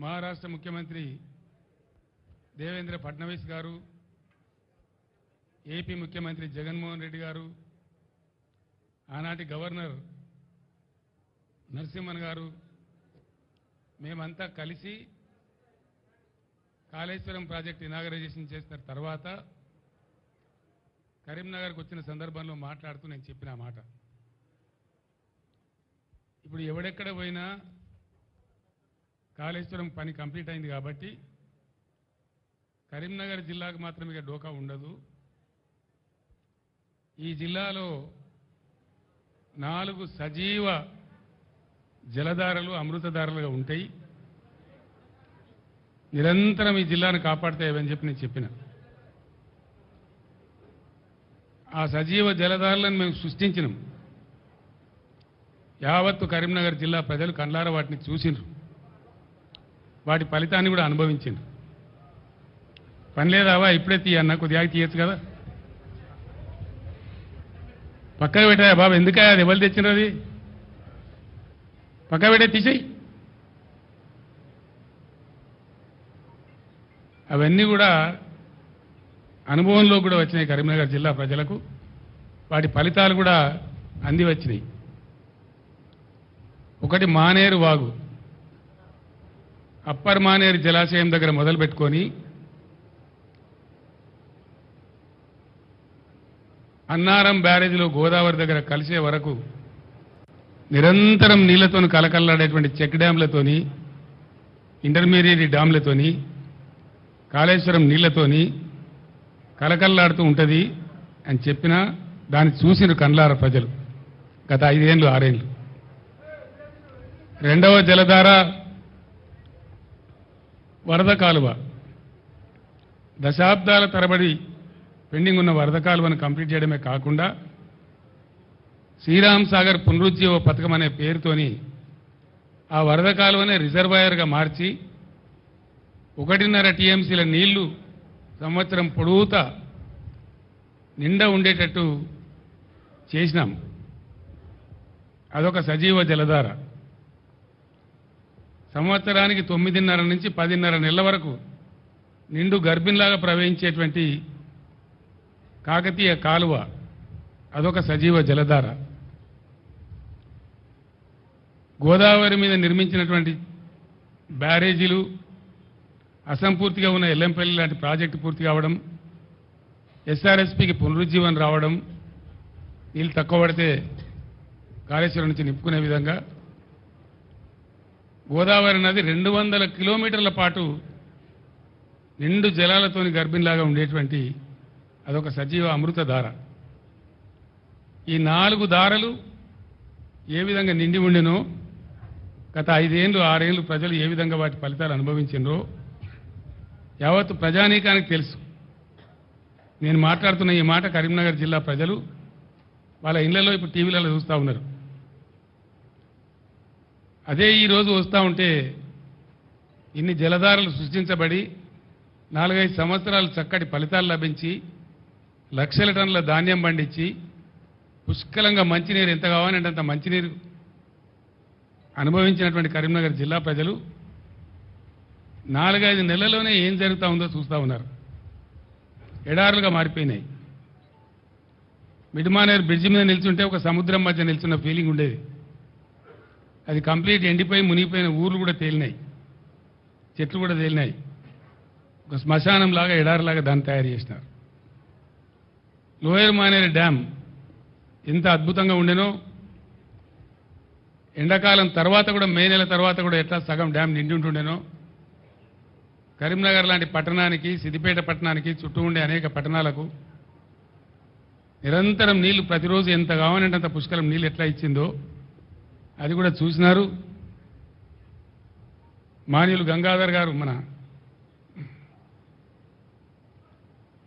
మహారాష్ట్ర ముఖ్యమంత్రి దేవేంద్ర ఫడ్నవీస్ గారు, ఏపీ ముఖ్యమంత్రి జగన్మోహన్ రెడ్డి గారు, ఆనాటి గవర్నర్ నరసింహన్ గారు మేమంతా కలిసి కాళేశ్వరం ప్రాజెక్ట్ ఇనాగరైజేషన్ చేసిన తర్వాత కరీంనగర్కు వచ్చిన సందర్భంలో మాట్లాడుతూ నేను చెప్పిన మాట, ఇప్పుడు ఎవడెక్కడ పోయినా కాళేశ్వరం పని కంప్లీట్ అయింది కాబట్టి కరీంనగర్ జిల్లాకు మాత్రం ఇక డోకా ఉండదు. ఈ జిల్లాలో 4 సజీవ జలధారలు అమృతధారలుగా ఉంటాయి, నిరంతరం ఈ జిల్లాను కాపాడుతాయని చెప్పి నేను చెప్పిన. ఆ సజీవ జలధారలను మేము సృష్టించినాం. యావత్తు కరీంనగర్ జిల్లా ప్రజలు కండ్లారా వాటిని చూసిండ్రు, వాటి ఫలితాన్ని కూడా అనుభవించిండ్రు. పని లేదావా ఇప్పుడే తీయన్నా, కొద్దిగా తీయచ్చు కదా, పక్కకు పెట్టాయా బాబు, ఎందుకయా అది ఎవరు తెచ్చినారు, అది పక్క పెట్టే తీసేయి. అవన్నీ కూడా అనుభవంలో కూడా వచ్చినాయి కరీంనగర్ జిల్లా ప్రజలకు, వాటి ఫలితాలు కూడా అంది వచ్చినాయి. ఒకటి మానేరు వాగు, అప్పర్ మానేరు జలాశయం దగ్గర మొదలుపెట్టుకొని అన్నారం బ్యారేజీలో గోదావరి దగ్గర కలిసే వరకు నిరంతరం నీళ్లతో కలకల్లాడేటువంటి చెక్ డ్యాంలతోని, ఇంటర్మీడియట్ డ్యాంలతోని, కాళేశ్వరం నీళ్లతోని కలకల్లాడుతూ ఉంటుంది అని చెప్పినా దాన్ని చూసిన కండ్లార ప్రజలు గత 5 ఏళ్ళు 6 ఏళ్ళు. రెండవ జలధార వరద కాలువ, దశాబ్దాల తరబడి పెండింగ్ ఉన్న వరద కాలువను కంప్లీట్ చేయడమే కాకుండా శ్రీరామ్ సాగర్ పునరుజ్జీవ పథకం అనే పేరుతోని ఆ వరద కాలువనే రిజర్వాయర్గా మార్చి 1.5 టీఎంసీల నీళ్లు సంవత్సరం పొడవుతా నిండా ఉండేటట్టు చేసినాం. అదొక సజీవ జలధార. సంవత్సరానికి 9.5 నుంచి 10.5 నెలల వరకు నిండు గర్భిణిలాగా ప్రవహించేటువంటి కాకతీయ కాలువ, అదొక సజీవ జలధార. గోదావరి మీద నిర్మించినటువంటి బ్యారేజీలు, అసంపూర్తిగా ఉన్న ఎల్లంపల్లి లాంటి ప్రాజెక్టు పూర్తి కావడం, ఎస్ఆర్ఎస్పీకి పునరుజ్జీవనం రావడం, నీళ్ళు తక్కువ పడితే కాళేశ్వరం నుంచి నింపుకునే విధంగా గోదావరి నది 200 కిలోమీటర్ల పాటు నిండు జలాలతోని గర్భిణిలాగా ఉండేటువంటి అదొక సజీవ అమృతధార. ఈ 4 దారలు ఏ విధంగా నిండి ఉండెనో గత 5 ఏళ్ళు 6 ఏళ్ళు ప్రజలు ఏ విధంగా వాటి ఫలితాలు అనుభవించినరో యావత్తు ప్రజానీకానికి తెలుసు. నేను మాట్లాడుతున్న ఈ మాట కరీంనగర్ జిల్లా ప్రజలు వాళ్ళ ఇళ్లలో ఇప్పుడు టీవీలలో చూస్తూ ఉన్నారు. అదే ఈరోజు వస్తూ ఉంటే ఇన్ని జలధారలు సృష్టించబడి 4-5 సంవత్సరాలు చక్కటి ఫలితాలు లభించి లక్షల టన్నుల ధాన్యం పండించి పుష్కలంగా మంచినీరు ఎంత కావాలంటే అంత మంచినీరు అనుభవించినటువంటి కరీంనగర్ జిల్లా ప్రజలు 4-5 నెలల్లోనే ఏం జరుగుతూ ఉందో చూస్తూ ఉన్నారు. ఎడారులుగా మారిపోయినాయి. మిడ్మానేరు బ్రిడ్జి మీద నిల్చుంటే ఒక సముద్రం మధ్య నిల్చున్న ఫీలింగ్ ఉండేది. అది కంప్లీట్ ఎండిపోయి మునిగిపోయిన ఊర్లు కూడా తేలినాయి, చెట్లు కూడా తేలినాయి. ఒక శ్మశానం లాగా ఎడారులాగా దాన్ని తయారు చేసినారు. లోయర్ మానేరు డ్యామ్ ఎంత అద్భుతంగా ఉండేనో, ఎండాకాలం తర్వాత కూడా మే నెల తర్వాత కూడా ఎట్లా సగం డ్యామ్ నిండి ఉంటుండేనో, కరీంనగర్ లాంటి పట్టణానికి, సిద్దిపేట పట్టణానికి, చుట్టూ ఉండే అనేక పట్టణాలకు నిరంతరం నీళ్లు ప్రతిరోజు ఎంత కావాలంటే అంత పుష్కలం నీళ్ళు ఎట్లా ఇచ్చిందో అది కూడా చూసినారు. మాన్యులు గంగాధర్ గారు, మన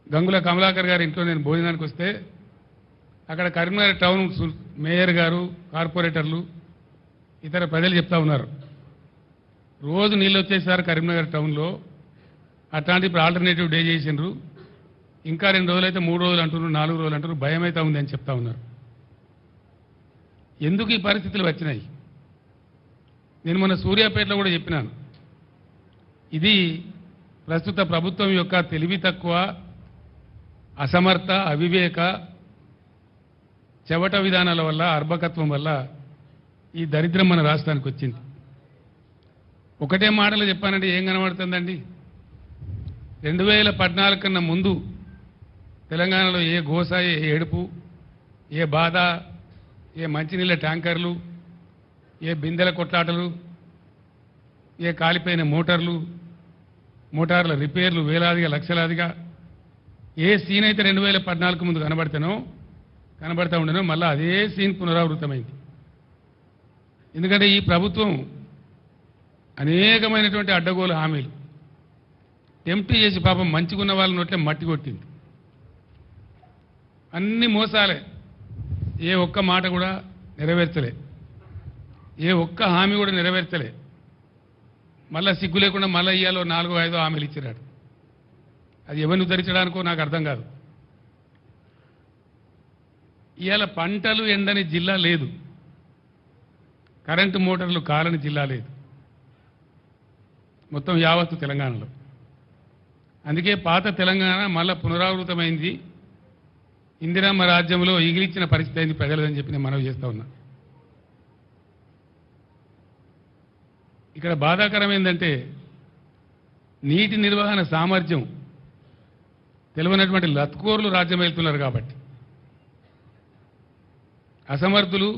గంగుల కమలాకర్ గారి ఇంట్లో నేను భోజనానికి వస్తే అక్కడ కరీంనగర్ టౌన్ మేయర్ గారు, కార్పొరేటర్లు, ఇతర ప్రజలు చెప్తా ఉన్నారు, రోజు నీళ్ళు వచ్చేసారు కరీంనగర్ టౌన్లో, అట్లాంటి ఇప్పుడు ఆల్టర్నేటివ్ డే చేసిండ్రు, ఇంకా 2 రోజులు అయితే 3 రోజులు అంటున్నారు, 4 రోజులు అంటున్నారు, భయం అయితే ఉంది అని చెప్తా ఉన్నారు. ఎందుకు ఈ పరిస్థితులు వచ్చినాయి? నేను మన సూర్యాపేటలో కూడా చెప్పినాను, ఇది ప్రస్తుత ప్రభుత్వం యొక్క తెలివి తక్కువ, అసమర్థ, అవివేక, చెవట విధానాల వల్ల, అర్భకత్వం వల్ల ఈ దరిద్రం మన రాష్ట్రానికి వచ్చింది. ఒకటే మాటలు చెప్పానంటే ఏం కనబడుతుందండి? 2014 కన్నా ముందు తెలంగాణలో ఏ గోస, ఏ ఏడుపు, ఏ బాధ, ఏ మంచినీళ్ళ ట్యాంకర్లు, ఏ బిందెల కొట్లాటలు, ఏ కాలిపోయిన మోటార్ల రిపేర్లు వేలాదిగా లక్షలాదిగా ఏ సీన్ అయితే 2014 ముందు కనబడతా ఉండేనో మళ్ళీ అదే సీన్ పునరావృతమైంది. ఎందుకంటే ఈ ప్రభుత్వం అనేకమైనటువంటి అడ్డగోలు హామీలు టెంప్ట్ చేసి పాపం మంచిగున్న వాళ్ళ నోట్లే మట్టి కొట్టింది. అన్ని మోసాలే, ఏ ఒక్క మాట కూడా నెరవేర్చలే, ఏ ఒక్క హామీ కూడా నెరవేర్చలే. మళ్ళా సిగ్గు లేకుండా మళ్ళీ ఇయ్యాలో 4-5 హామీలు ఇచ్చినాడు. అది ఎవరిని ఉద్ధరించడానికో నాకు అర్థం కాదు. ఇవాళ పంటలు ఎండని జిల్లా లేదు, కరెంటు మోటార్లు కాలని జిల్లా లేదు, మొత్తం యావత్తు తెలంగాణలో. అందుకే పాత తెలంగాణ మళ్ళా పునరావృతమైంది. ఇందిరమ్మ రాజ్యంలో ఈగిలిచ్చిన పరిస్థితి అయింది ప్రజలదని చెప్పి నేను మనవి చేస్తా ఉన్నా. ఇక్కడ బాధాకరం ఏంటంటే నీటి నిర్వహణ సామర్థ్యం తెలియనటువంటి లత్కోర్లు రాజ్యం వెళ్తున్నారు కాబట్టి, అసమర్థులు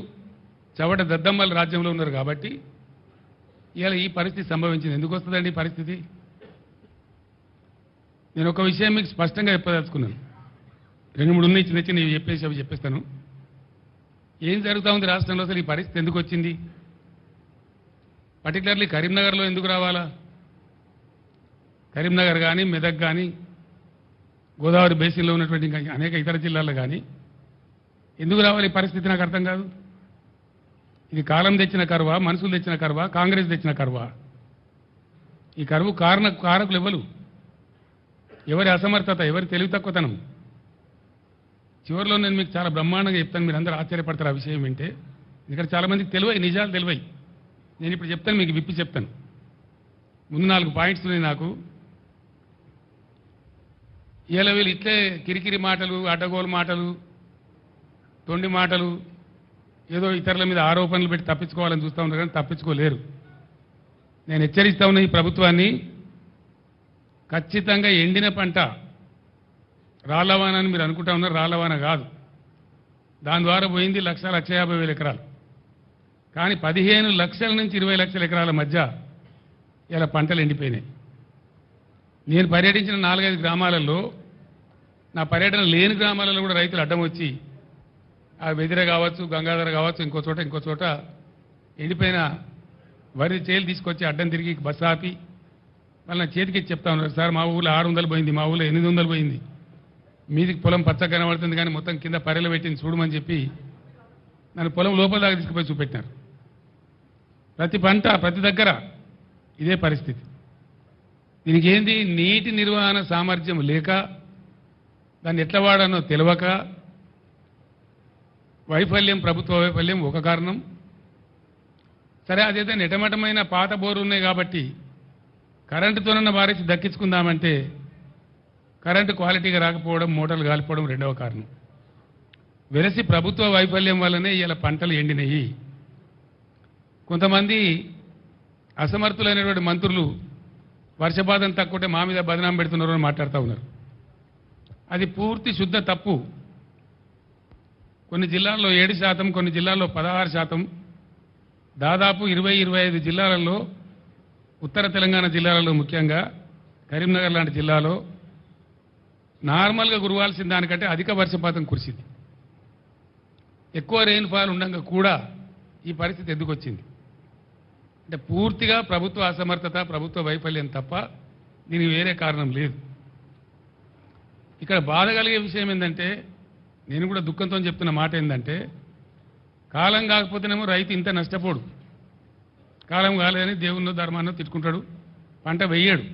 చవట దద్దమ్మల రాజ్యంలో ఉన్నారు కాబట్టి ఇవాళ ఈ పరిస్థితి సంభవించింది. ఎందుకు వస్తుందండి ఈ పరిస్థితి? నేను ఒక విషయం మీకు స్పష్టంగా చెప్పదలుచుకున్నాను. 2-3 ఉన్నాయి, చిన్న చెప్పేసి అవి చెప్పేస్తాను. ఏం జరుగుతూ ఉంది రాష్ట్రంలో? అసలు ఈ పరిస్థితి ఎందుకు వచ్చింది? పర్టికులర్లీ కరీంనగర్లో ఎందుకు రావాలా? కరీంనగర్ కానీ, మెదక్ కానీ, గోదావరి బేసిన్లో ఉన్నటువంటి ఇంకా అనేక ఇతర జిల్లాల్లో కానీ ఎందుకు రావాలి ఈ పరిస్థితి? నాకు అర్థం కాదు. ఇది కాలం తెచ్చిన కరువా, మనుషులు తెచ్చిన కరువా, కాంగ్రెస్ తెచ్చిన కరువా? ఈ కరువు కారకులు ఎవరు? ఎవరి అసమర్థత, ఎవరి తెలివి తక్కువతనం? చివరిలో నేను మీకు చాలా బ్రహ్మాండంగా చెప్తాను, మీరు అందరూ ఆశ్చర్యపడతారు ఆ విషయం వింటే. ఇక్కడ చాలామందికి తెలివై, నిజాలు తెలివై. నేను ఇప్పుడు చెప్తాను, మీకు విప్పి చెప్తాను. ముందు 4 పాయింట్స్ ఉన్నాయి నాకు. ఇలా వీళ్ళు ఇట్లే కిరికిరి మాటలు, అడ్డగోలు మాటలు, తొండి మాటలు, ఏదో ఇతరుల మీద ఆరోపణలు పెట్టి తప్పించుకోవాలని చూస్తూ ఉన్నారు, కానీ తప్పించుకోలేరు. నేను హెచ్చరిస్తా ఉన్న ఈ ప్రభుత్వాన్ని, ఖచ్చితంగా ఎండిన పంట రాళ్లవాన అని మీరు అనుకుంటా ఉన్నారు. రాళ్లవాన కాదు, దాని ద్వారా పోయింది 1,50,000 ఎకరాలు. కానీ 15 లక్షల నుంచి 20 లక్షల ఎకరాల మధ్య ఇలా పంటలు ఎండిపోయినాయి. నేను పర్యటించిన 4-5 గ్రామాలలో, నా పర్యటన లేని గ్రామాలలో కూడా రైతులు అడ్డం వచ్చి ఆ వెదిర కావచ్చు, గంగాధర కావచ్చు, ఇంకో చోట ఎండిపోయిన వరి చేలు తీసుకొచ్చి అడ్డం తిరిగి బస్సు ఆపి వాళ్ళ చేతికి చెప్తా ఉన్నారు, సార్ మా ఊళ్ళో 600 పోయింది, మా ఊళ్ళో 800 పోయింది, మీదికి పొలం పచ్చగా కనబడుతుంది కానీ మొత్తం కింద పర్రెలు పెట్టింది చూడమని చెప్పి నన్ను పొలం లోపల దాకా తీసుకుపోయి చూపెట్టినారు. ప్రతి పంట, ప్రతి దగ్గర ఇదే పరిస్థితి. దీనికి ఏంది? నీటి నిర్వహణ సామర్థ్యం లేక, దాన్ని ఎట్లా వాడానో తెలియక, వైఫల్యం, ప్రభుత్వ వైఫల్యం ఒక కారణం. సరే, అదైతే నెటమటమైన పాత బోరు ఉన్నాయి కాబట్టి కరెంటుతోనన్న వారేసి దక్కించుకుందామంటే కరెంటు క్వాలిటీగా రాకపోవడం, మోటార్లు కాలిపోవడం రెండవ కారణం. వెరసి ప్రభుత్వ వైఫల్యం వల్లనే ఇలా పంటలు ఎండినాయి. కొంతమంది అసమర్థులైనటువంటి మంత్రులు వర్షపాతం తక్కువటే మా మీద బదనాం పెడుతున్నారు అని మాట్లాడుతూ ఉన్నారు. అది పూర్తి శుద్ధ తప్పు. కొన్ని జిల్లాల్లో 7%, కొన్ని జిల్లాల్లో 16%, దాదాపు 20-25 జిల్లాలలో, ఉత్తర తెలంగాణ జిల్లాలలో, ముఖ్యంగా కరీంనగర్ లాంటి జిల్లాలో నార్మల్గా కురవాల్సిన దానికంటే అధిక వర్షపాతం కురిసింది. ఎక్కువ రెయిన్ఫాల్ ఉండగా కూడా ఈ పరిస్థితి ఎందుకు వచ్చింది అంటే పూర్తిగా ప్రభుత్వ అసమర్థత, ప్రభుత్వ వైఫల్యం తప్ప దీనికి వేరే కారణం లేదు. ఇక్కడ బాధ కలిగే విషయం ఏంటంటే, నేను కూడా దుఃఖంతో చెప్తున్న మాట ఏంటంటే, కాలం కాకపోతేనేమో రైతు ఇంత నష్టపోడు, కాలం కాలేదని దేవున్నో ధర్మాన్నో తిట్టుకుంటాడు, పంట వేయడు.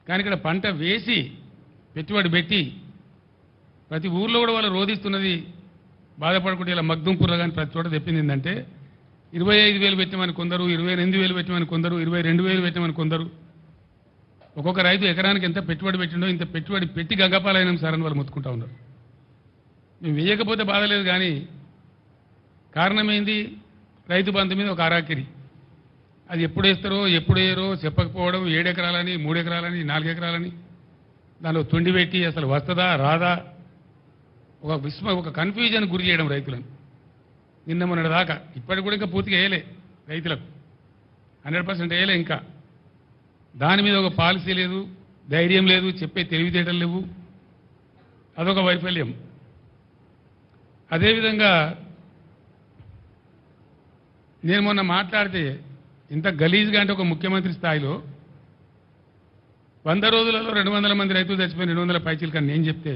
కానీ ఇక్కడ పంట వేసి పెట్టుబడి పెట్టి ప్రతి ఊర్లో కూడా వాళ్ళు రోధిస్తున్నది బాధపడకుండా ఇలా మగ్దుంపూర్లో కానీ ప్రతి చోట తెప్పింది ఏంటంటే 25,000 పెట్టమని కొందరు, 28,000 పెట్టమని కొందరు, 22,000 పెట్టమని కొందరు, ఒక్కొక్క రైతు ఎకరానికి ఎంత పెట్టుబడి పెట్టిండో ఇంత పెట్టుబడి పెట్టి గంగపాలైనాం సార్ అని వాళ్ళు మొత్తుకుంటా ఉన్నారు. మేము వేయకపోతే బాధ లేదు, కానీ కారణం ఏంది? రైతు బంధు మీద ఒక అరాకిరి. అది ఎప్పుడు వేస్తారో ఎప్పుడు వేయరో చెప్పకపోవడం, 7 ఎకరాలని 3 ఎకరాలని 4 ఎకరాలని దానిలో తొండి పెట్టి అసలు వస్తుందా రాదా ఒక కన్ఫ్యూజన్ గురి చేయడం రైతులను. నిన్న మొన్నటి దాకా ఇప్పటికి కూడా ఇంకా పూర్తిగా వేయలే రైతులకు, 100% వేయలే. ఇంకా దాని మీద ఒక పాలసీ లేదు, ధైర్యం లేదు, చెప్పే తెలివితేటలు లేవు. అదొక వైఫల్యం. అదేవిధంగా నేను మొన్న మాట్లాడితే ఇంత గలీజ్గా అంటే ఒక ముఖ్యమంత్రి స్థాయిలో 100 రోజులలో 200 మంది రైతులు చచ్చిపోయిన 200 పైచీలు కానీ నేను చెప్తే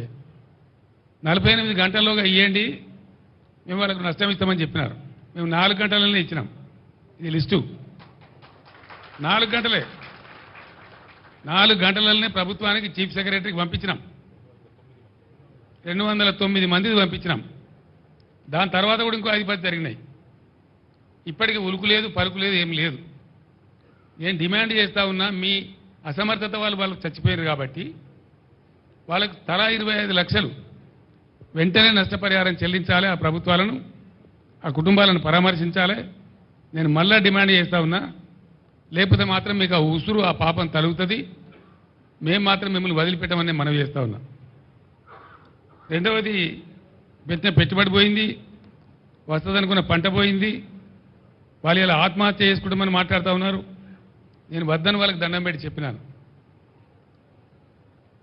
48 గంటల్లోగా ఇవ్వండి, మేము వాళ్ళకు నష్టం ఇస్తామని చెప్పినారు. మేము 4 గంటలనే ఇచ్చినాం. ఇది లిస్టు. 4 గంటలే, 4 గంటలనే ప్రభుత్వానికి చీఫ్ సెక్రటరీకి పంపించినాం. 209 మందికి పంపించినాం. దాని తర్వాత కూడా ఇంకో 5-10 జరిగినాయి. ఇప్పటికీ ఉలుకు లేదు, పలుకు లేదు, ఏం లేదు. నేను డిమాండ్ చేస్తా ఉన్నా, మీ అసమర్థత వాళ్ళకు చచ్చిపోయారు కాబట్టి వాళ్ళకు తలా 25 లక్షలు వెంటనే నష్టపరిహారం చెల్లించాలి. ఆ ప్రభుత్వాలను, ఆ కుటుంబాలను పరామర్శించాలి. నేను మళ్ళా డిమాండ్ చేస్తా ఉన్నా. లేకపోతే మాత్రం మీకు ఆ ఉసురు, ఆ పాపం తలుగుతుంది. మేము మాత్రం మిమ్మల్ని వదిలిపెట్టమని మనవి చేస్తా ఉన్నా. రెండవది, పెట్టిన పెట్టుబడి పోయింది, వస్తుందనుకున్న పంట పోయింది. వాళ్ళు ఇలా ఆత్మహత్య చేసుకుంటామని మాట్లాడుతూ ఉన్నారు. నేను వద్దని వాళ్ళకి దండం పెట్టి చెప్పినాను.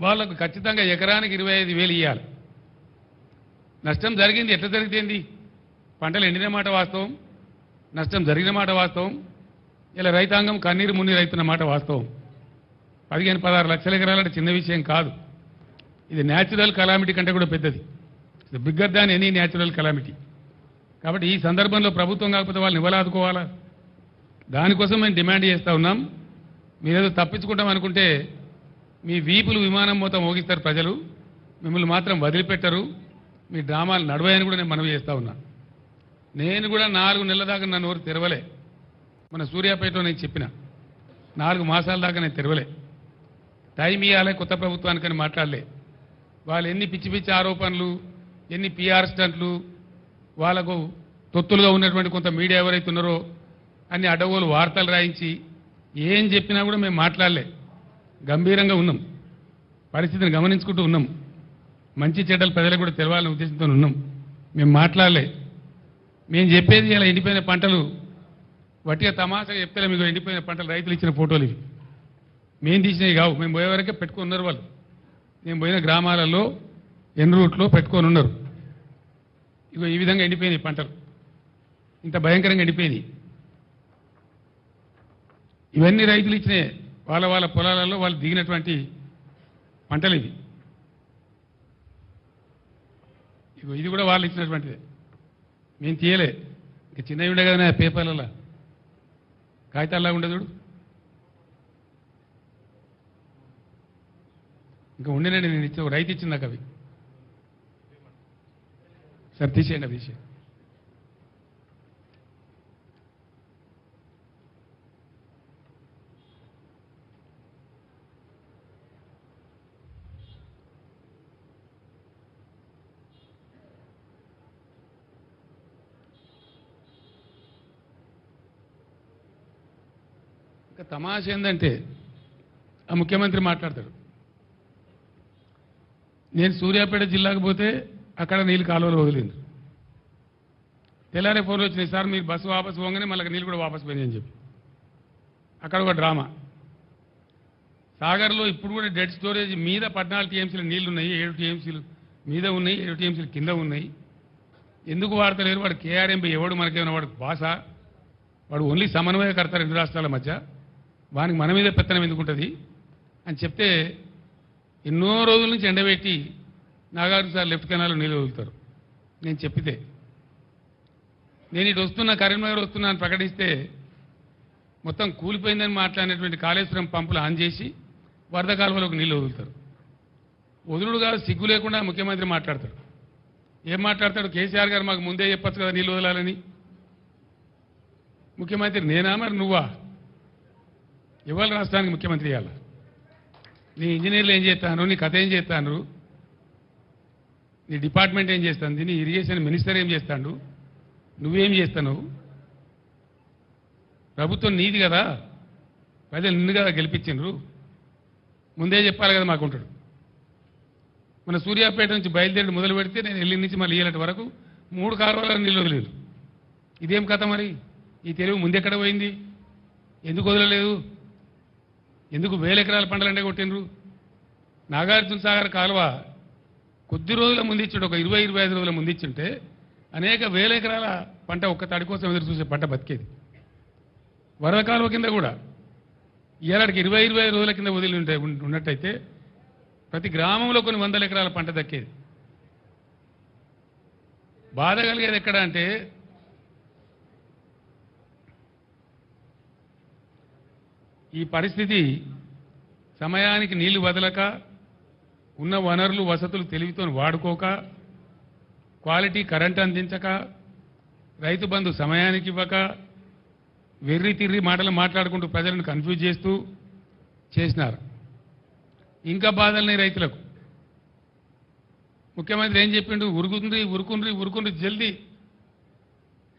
వాళ్ళకు ఖచ్చితంగా ఎకరానికి 25,000 ఇవ్వాలి. నష్టం జరిగింది, ఎట్లా జరిగితేంది? పంటలు ఎండిన మాట వాస్తవం, నష్టం జరిగిన మాట వాస్తవం. ఇలా రైతాంగం కన్నీరు మున్నీరు అవుతున్న మాట వాస్తవం. 15-16 లక్షల ఎకరాలంటే చిన్న విషయం కాదు. ఇది న్యాచురల్ కలామిటీ కంటే కూడా పెద్దది. ఇది bigger than any natural calamity. కాబట్టి ఈ సందర్భంలో ప్రభుత్వం కాకపోతే వాళ్ళని ఎవరు ఆదుకోవాలా? దానికోసం మేము డిమాండ్ చేస్తూ ఉన్నాం. మీరేదో తప్పించుకుంటాం అనుకుంటే మీ వీపులు విమానం మొత్తం మోగిస్తారు ప్రజలు, మిమ్మల్ని మాత్రం వదిలిపెట్టరు. మీ డ్రామాలు నడవాయని కూడా నేను మనవి చేస్తూ ఉన్నా. నేను కూడా 4 నెలల దాకా నన్ను ఎవరు తెరవలే. మన సూర్యాపేటలో నేను చెప్పిన 4 మాసాల దాకా నేను తెరవలే. టైం ఇవ్వాలి కొత్త ప్రభుత్వానికని మాట్లాడలే. వాళ్ళు ఎన్ని పిచ్చి పిచ్చి ఆరోపణలు, ఎన్ని పిఆర్ స్టంట్లు, వాళ్ళకు తొత్తులుగా ఉన్నటువంటి కొంత మీడియా ఎవరైతే ఉన్నారో అన్ని అడ్డగోలు వార్తలు రాయించి ఏం చెప్పినా కూడా మేము మాట్లాడలే. గంభీరంగా ఉన్నాం, పరిస్థితిని గమనించుకుంటూ ఉన్నాం. మంచి చెడ్డలు ప్రజలకు కూడా తెలవాలనే ఉద్దేశంతో ఉన్నాం. మేము మాట్లాడలే. మేము చెప్పేది ఇలా ఎండిపోయిన పంటలు వట్టిగా తమాషగా చెప్తే మీకు ఎండిపోయిన పంటలు రైతులు ఇచ్చిన ఫోటోలు ఇవి. మేము తీసినవి కావు. మేము పోయే వరకే పెట్టుకొని ఉన్నారు వాళ్ళు. మేము పోయిన గ్రామాలలో ఎన్ రూట్లో పెట్టుకొని ఉన్నారు. ఇగో ఈ విధంగా ఎండిపోయినాయి పంటలు, ఇంత భయంకరంగా ఎండిపోయినాయి. ఇవన్నీ రైతులు ఇచ్చినాయి. వాళ్ళ పొలాలలో వాళ్ళు దిగినటువంటి పంటలు ఇవి. ఇగో ఇది కూడా వాళ్ళు ఇచ్చినటువంటిదే. మేము తీయలే. ఇక చిన్నవి ఉండే కదా పేపర్లలో, కాగితాల్లా ఉండదు చూడు. ఇంకా ఉండేనండి, నేను ఇచ్చే రైతు ఇచ్చింది నాకు అవి. సార్ తీసేయండి, అవి తీసేయండి. ఇంకా తమాష ఏంటంటే ఆ ముఖ్యమంత్రి మాట్లాడతాడు. నేను సూర్యాపేట జిల్లాకు పోతే అక్కడ నీళ్ళు కాలువలు వదిలింది. తెల్లారే ఫోన్లు వచ్చినాయి, సార్ మీరు బస్సు వాపసు పోగానే మళ్ళీ నీళ్ళు కూడా వాపసు పోయినాయి అని చెప్పి. అక్కడ ఒక డ్రామా. సాగర్లో ఇప్పుడు కూడా డెడ్ స్టోరేజ్ మీద 14 టీఎంసీలు నీళ్లు ఉన్నాయి, 7 టీఎంసీలు మీద ఉన్నాయి, 7 టీఎంసీలు కింద ఉన్నాయి. ఎందుకు వాడతలేరు? వాడు కేఆర్ఎంపీ ఎవడు? మనకేమైనా వాడు భాష? వాడు ఓన్లీ సమన్వయకర్త 2 రాష్ట్రాల మధ్య. వానికి మన మీద పెత్తనం ఎందుకుంటుంది అని చెప్తే ఎన్నో రోజుల నుంచి ఎండబెట్టి నాగార్జున సార్ లెఫ్ట్ కెనాల్లో నీళ్ళు వదులుతారు. నేను చెప్పితే నేను ఇటు వస్తున్నా, కరీంనగర్ వస్తున్నా అని ప్రకటిస్తే మొత్తం కూలిపోయిందని మాట్లాడినటువంటి కాళేశ్వరం పంపులు ఆన్ చేసి వరద కాలువలోకి నీళ్ళు వదులుతారు. వదులుడు కాదు, సిగ్గు లేకుండా ముఖ్యమంత్రి మాట్లాడతాడు. ఏం మాట్లాడతాడు? కేసీఆర్ గారు మాకు ముందే చెప్పచ్చు కదా నీళ్ళు వదలాలని. ముఖ్యమంత్రి నేనా మరి నువ్వా? ఇవాళ రాష్ట్రానికి ముఖ్యమంత్రి ఇవ్వాలి. నీ ఇంజనీర్లు ఏం చేస్తాను, నీ కథ ఏం చేస్తాను, నీ డిపార్ట్మెంట్ ఏం చేస్తుంది, నీ ఇరిగేషన్ మినిస్టర్ ఏం చేస్తాడు, నువ్వేం చేస్తాను? ప్రభుత్వం నీది కదా, ప్రజలు నిన్ను కదా గెలిపించిండ్రు, ముందే చెప్పాలి కదా మాకుంటాడు. మన సూర్యాపేట నుంచి బయలుదేరి మొదలు పెడితే నేను ఎల్లి నుంచి మళ్ళీ ఏలటి వరకు 3 కాలువల నీళ్ళు వదిలేదు. ఇదేం కథ మరి? ఈ తెలివి ముందెక్కడ పోయింది? ఎందుకు వదలలేదు? ఎందుకు 1000 ఎకరాల పంటలంటే కొట్టిండ్రు? నాగార్జున సాగర్ కాలువ కొద్ది రోజుల ముందిచ్చుంటే, ఒక 20-25 రోజుల ముందిచ్చుంటే అనేక 1000 ఎకరాల పంట ఒక్క తడి కోసం ఎదురు చూసే పంట బతికేది. వరద కాలువ కింద కూడా ఇలాంటికి 20-25 రోజుల కింద వదిలి ఉన్నట్టయితే ప్రతి గ్రామంలో కొన్ని 100 ఎకరాల పంట దక్కేది. బాధ కలిగేది ఎక్కడ అంటే, ఈ పరిస్థితి సమయానికి నీళ్లు వదలక, ఉన్న వనరులు వసతులు తెలివితో వాడుకోక, క్వాలిటీ కరెంట్ అందించక, రైతు బంధు సమయానికి ఇవ్వక, వెర్రి తిర్రి మాటలు మాట్లాడుకుంటూ ప్రజలను కన్ఫ్యూజ్ చేస్తూ చేసినారు. ఇంకా బాధల్ని రైతులకు. ముఖ్యమంత్రి ఏం చెప్పిండు? ఉరుకుండ్రి జల్దీ.